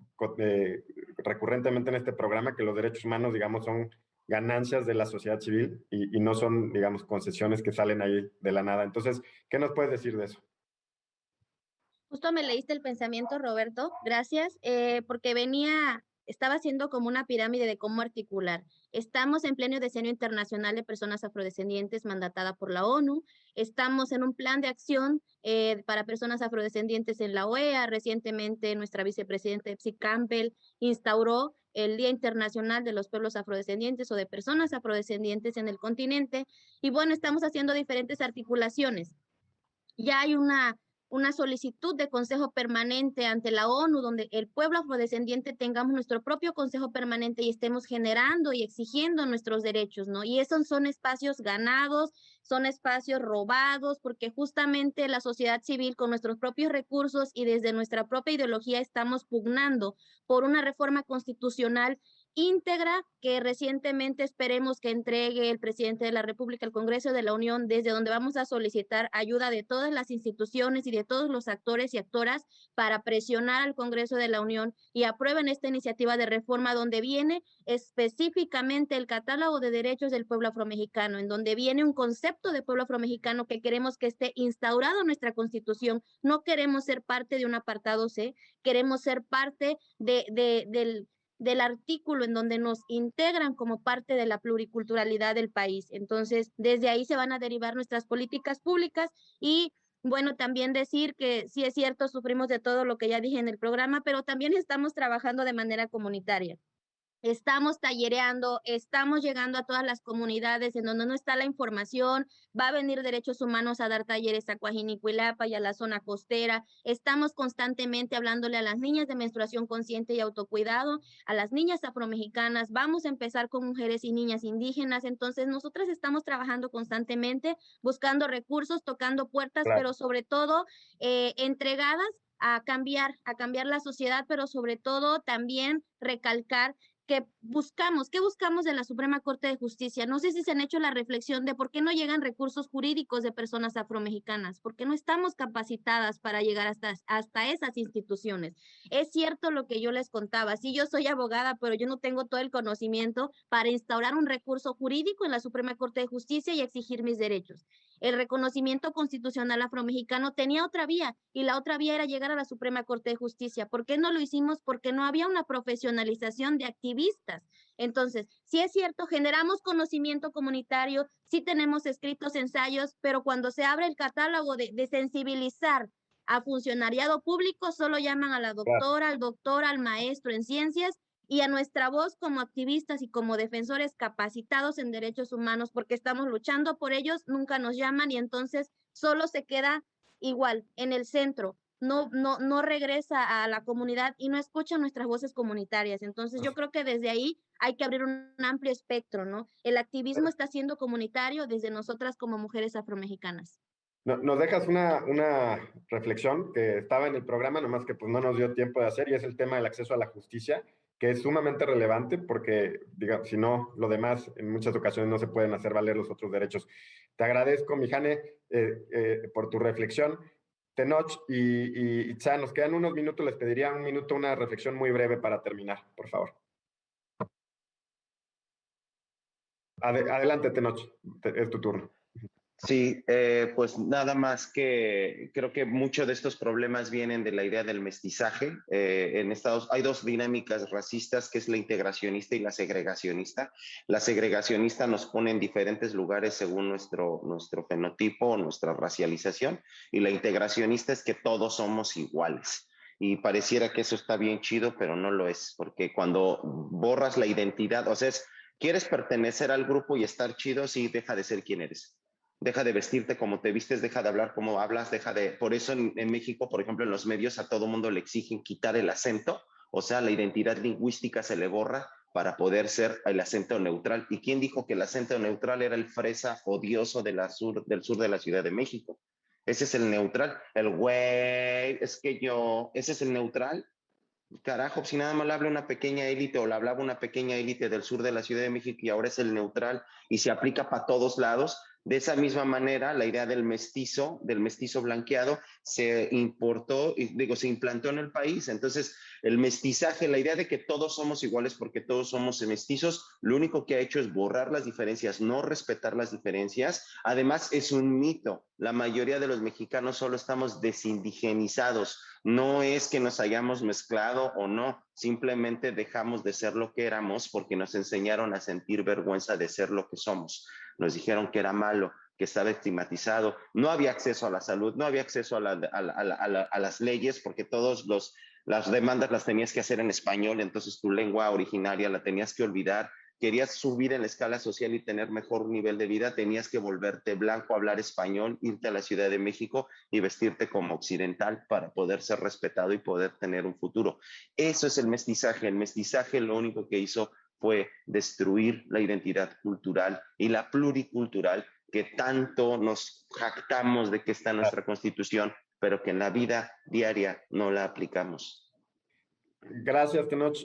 recurrentemente en este programa que los derechos humanos, digamos, son ganancias de la sociedad civil y no son, digamos, concesiones que salen ahí de la nada. Entonces, ¿qué nos puedes decir de eso? Justo me leíste el pensamiento, Roberto, gracias, porque estaba haciendo como una pirámide de cómo articular. Estamos en pleno decenio internacional de personas afrodescendientes mandatada por la ONU, estamos en un plan de acción para personas afrodescendientes en la OEA. Recientemente nuestra vicepresidenta Epsi Campbell instauró el Día Internacional de los Pueblos Afrodescendientes o de Personas Afrodescendientes en el continente, y bueno, estamos haciendo diferentes articulaciones. Ya hay una solicitud de consejo permanente ante la ONU, donde el pueblo afrodescendiente tengamos nuestro propio consejo permanente y estemos generando y exigiendo nuestros derechos, ¿no? Y esos son espacios ganados, son espacios robados, porque justamente la sociedad civil con nuestros propios recursos y desde nuestra propia ideología estamos pugnando por una reforma constitucional íntegra que recientemente esperemos que entregue el presidente de la República al Congreso de la Unión, desde donde vamos a solicitar ayuda de todas las instituciones y de todos los actores y actoras para presionar al Congreso de la Unión y aprueben esta iniciativa de reforma, donde viene específicamente el catálogo de derechos del pueblo afromexicano, en donde viene un concepto de pueblo afromexicano que queremos que esté instaurado en nuestra Constitución. No queremos ser parte de un apartado C, queremos ser parte del artículo en donde nos integran como parte de la pluriculturalidad del país. Entonces, desde ahí se van a derivar nuestras políticas públicas. Y bueno, también decir que sí es cierto, sufrimos de todo lo que ya dije en el programa, pero también estamos trabajando de manera comunitaria. Estamos tallereando, estamos llegando a todas las comunidades en donde no está la información. Va a venir Derechos Humanos a dar talleres a Coajinicuilapa y a la zona costera. Estamos constantemente hablándole a las niñas de menstruación consciente y autocuidado, a las niñas afromexicanas. Vamos a empezar con mujeres y niñas indígenas. Entonces, nosotras estamos trabajando constantemente, buscando recursos, tocando puertas, Claro. pero sobre todo entregadas a cambiar la sociedad, pero sobre todo también recalcar ¿qué buscamos de la Suprema Corte de Justicia? No sé si se han hecho la reflexión de por qué no llegan recursos jurídicos de personas afromexicanas, por qué no estamos capacitadas para llegar hasta esas instituciones. Es cierto lo que yo les contaba, sí, yo soy abogada, pero yo no tengo todo el conocimiento para instaurar un recurso jurídico en la Suprema Corte de Justicia y exigir mis derechos. El reconocimiento constitucional afromexicano tenía otra vía, y la otra vía era llegar a la Suprema Corte de Justicia. ¿Por qué no lo hicimos? Porque no había una profesionalización de activistas. Entonces, sí es cierto, generamos conocimiento comunitario, sí tenemos escritos ensayos, pero cuando se abre el catálogo de sensibilizar a funcionariado público, solo llaman a la doctora, al doctor, al maestro en ciencias, y a nuestra voz como activistas y como defensores capacitados en derechos humanos, porque estamos luchando por ellos, nunca nos llaman, y entonces solo se queda igual en el centro. No regresa a la comunidad y no escucha nuestras voces comunitarias. Entonces yo creo que desde ahí hay que abrir un amplio espectro, ¿no? El activismo está siendo comunitario desde nosotras como mujeres afromexicanas. Nos dejas una reflexión que estaba en el programa, nomás que pues no nos dio tiempo de hacer, y es el tema del acceso a la justicia, que es sumamente relevante porque, digamos, si no, lo demás en muchas ocasiones no se pueden hacer valer los otros derechos. Te agradezco, Mijane, por tu reflexión. Tenoch y Itza, nos quedan unos minutos, les pediría un minuto, una reflexión muy breve para terminar, por favor. Adelante, Tenoch, es tu turno. Sí, pues nada más que creo que muchos de estos problemas vienen de la idea del mestizaje. En Estados hay dos dinámicas racistas, que es la integracionista y la segregacionista. La segregacionista nos pone en diferentes lugares según nuestro fenotipo o nuestra racialización, y la integracionista es que todos somos iguales. Y pareciera que eso está bien chido, pero no lo es, porque cuando borras la identidad, o sea, quieres pertenecer al grupo y estar chido, sí, deja de ser quien eres. Deja de vestirte como te vistes, deja de hablar como hablas, por eso en México, por ejemplo, en los medios a todo mundo le exigen quitar el acento, o sea, la identidad lingüística se le borra para poder ser el acento neutral. ¿Y quién dijo que el acento neutral era el fresa odioso del sur de la Ciudad de México? Ese es el neutral, el güey, ese es el neutral. Carajo, si nada más le habla una pequeña élite o le hablaba una pequeña élite del sur de la Ciudad de México y ahora es el neutral y se aplica para todos lados, De esa misma manera, la idea del mestizo blanqueado, se importó, se implantó en el país. Entonces, el mestizaje, la idea de que todos somos iguales porque todos somos mestizos, lo único que ha hecho es borrar las diferencias, no respetar las diferencias. Además, es un mito. La mayoría de los mexicanos solo estamos desindigenizados. No es que nos hayamos mezclado o no, simplemente dejamos de ser lo que éramos porque nos enseñaron a sentir vergüenza de ser lo que somos. Nos dijeron que era malo, que estaba estigmatizado, no había acceso a la salud, no había acceso a las leyes, porque las demandas las tenías que hacer en español, entonces tu lengua originaria la tenías que olvidar. Querías subir en la escala social y tener mejor nivel de vida, tenías que volverte blanco, hablar español, irte a la Ciudad de México y vestirte como occidental para poder ser respetado y poder tener un futuro. Eso es el mestizaje. El mestizaje lo único que hizo fue destruir la identidad cultural y la pluricultural que tanto nos jactamos de que está en nuestra Constitución, pero que en la vida diaria no la aplicamos. Gracias, Tenoch.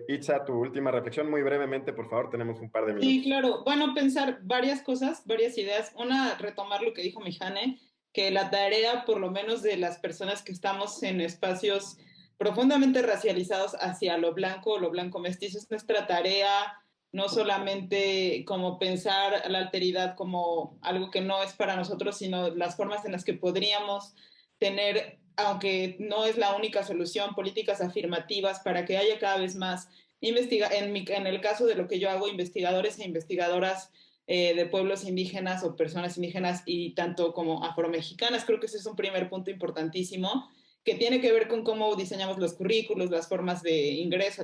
Itza, tu última reflexión, muy brevemente, por favor, tenemos un par de minutos. Sí, claro. Bueno, pensar varias cosas, varias ideas. Una, retomar lo que dijo Mijane, que la tarea, por lo menos de las personas que estamos en espacios profundamente racializados hacia lo blanco mestizo, es nuestra tarea, no solamente como pensar la alteridad como algo que no es para nosotros, sino las formas en las que podríamos tener, aunque no es la única solución, políticas afirmativas para que haya cada vez más en el caso de lo que yo hago, investigadores e investigadoras de pueblos indígenas o personas indígenas y tanto como afromexicanas. Creo que ese es un primer punto importantísimo que tiene que ver con cómo diseñamos los currículos, las formas de ingreso,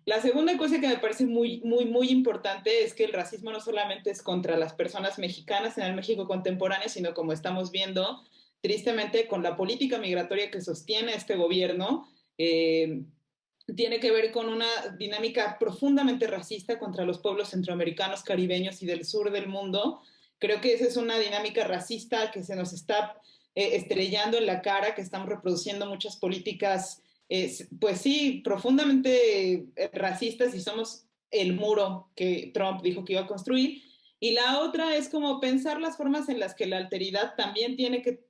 La segunda cosa que me parece muy, muy, muy importante es que el racismo no solamente es contra las personas mexicanas en el México contemporáneo, sino como estamos viendo, tristemente, con la política migratoria que sostiene este gobierno, tiene que ver con una dinámica profundamente racista contra los pueblos centroamericanos, caribeños y del sur del mundo. Creo que esa es una dinámica racista que se nos está estrellando en la cara, que estamos reproduciendo muchas políticas, pues sí, profundamente racistas y somos el muro que Trump dijo que iba a construir. Y la otra es como pensar las formas en las que la alteridad también tiene que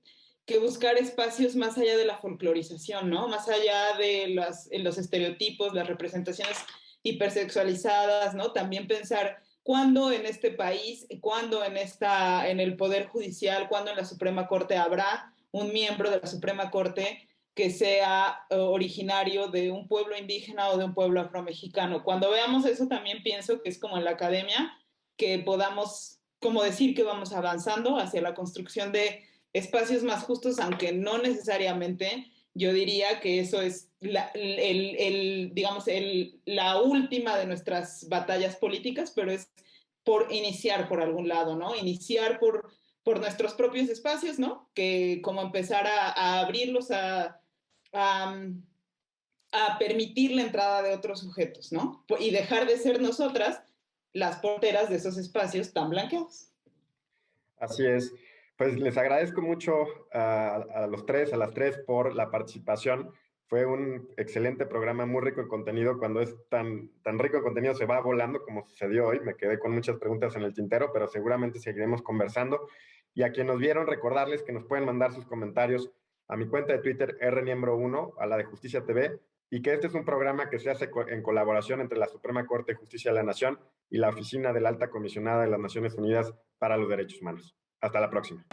buscar espacios más allá de la folclorización, ¿no? Más allá de los estereotipos, las representaciones hipersexualizadas, ¿no? También pensar cuándo en este país, cuándo en el Poder Judicial, cuándo en la Suprema Corte habrá un miembro de la Suprema Corte que sea originario de un pueblo indígena o de un pueblo afromexicano. Cuando veamos eso también pienso que es como en la academia, que podamos como decir que vamos avanzando hacia la construcción de espacios más justos, aunque no necesariamente. Yo diría que eso es digamos, la última de nuestras batallas políticas, pero es por iniciar por algún lado, ¿no? Iniciar por nuestros propios espacios, ¿no? Que como empezar a abrirlos, a permitir la entrada de otros sujetos, ¿no? Y dejar de ser nosotras las porteras de esos espacios tan blanqueados. Así es. Pues les agradezco mucho a los tres, a las tres, por la participación. Fue un excelente programa, muy rico en contenido. Cuando es tan rico en contenido se va volando como sucedió hoy. Me quedé con muchas preguntas en el tintero, pero seguramente seguiremos conversando. Y a quienes nos vieron, recordarles que nos pueden mandar sus comentarios a mi cuenta de Twitter, rniembro1, a la de Justicia TV, y que este es un programa que se hace en colaboración entre la Suprema Corte de Justicia de la Nación y la Oficina de la Alta Comisionada de las Naciones Unidas para los Derechos Humanos. Hasta la próxima.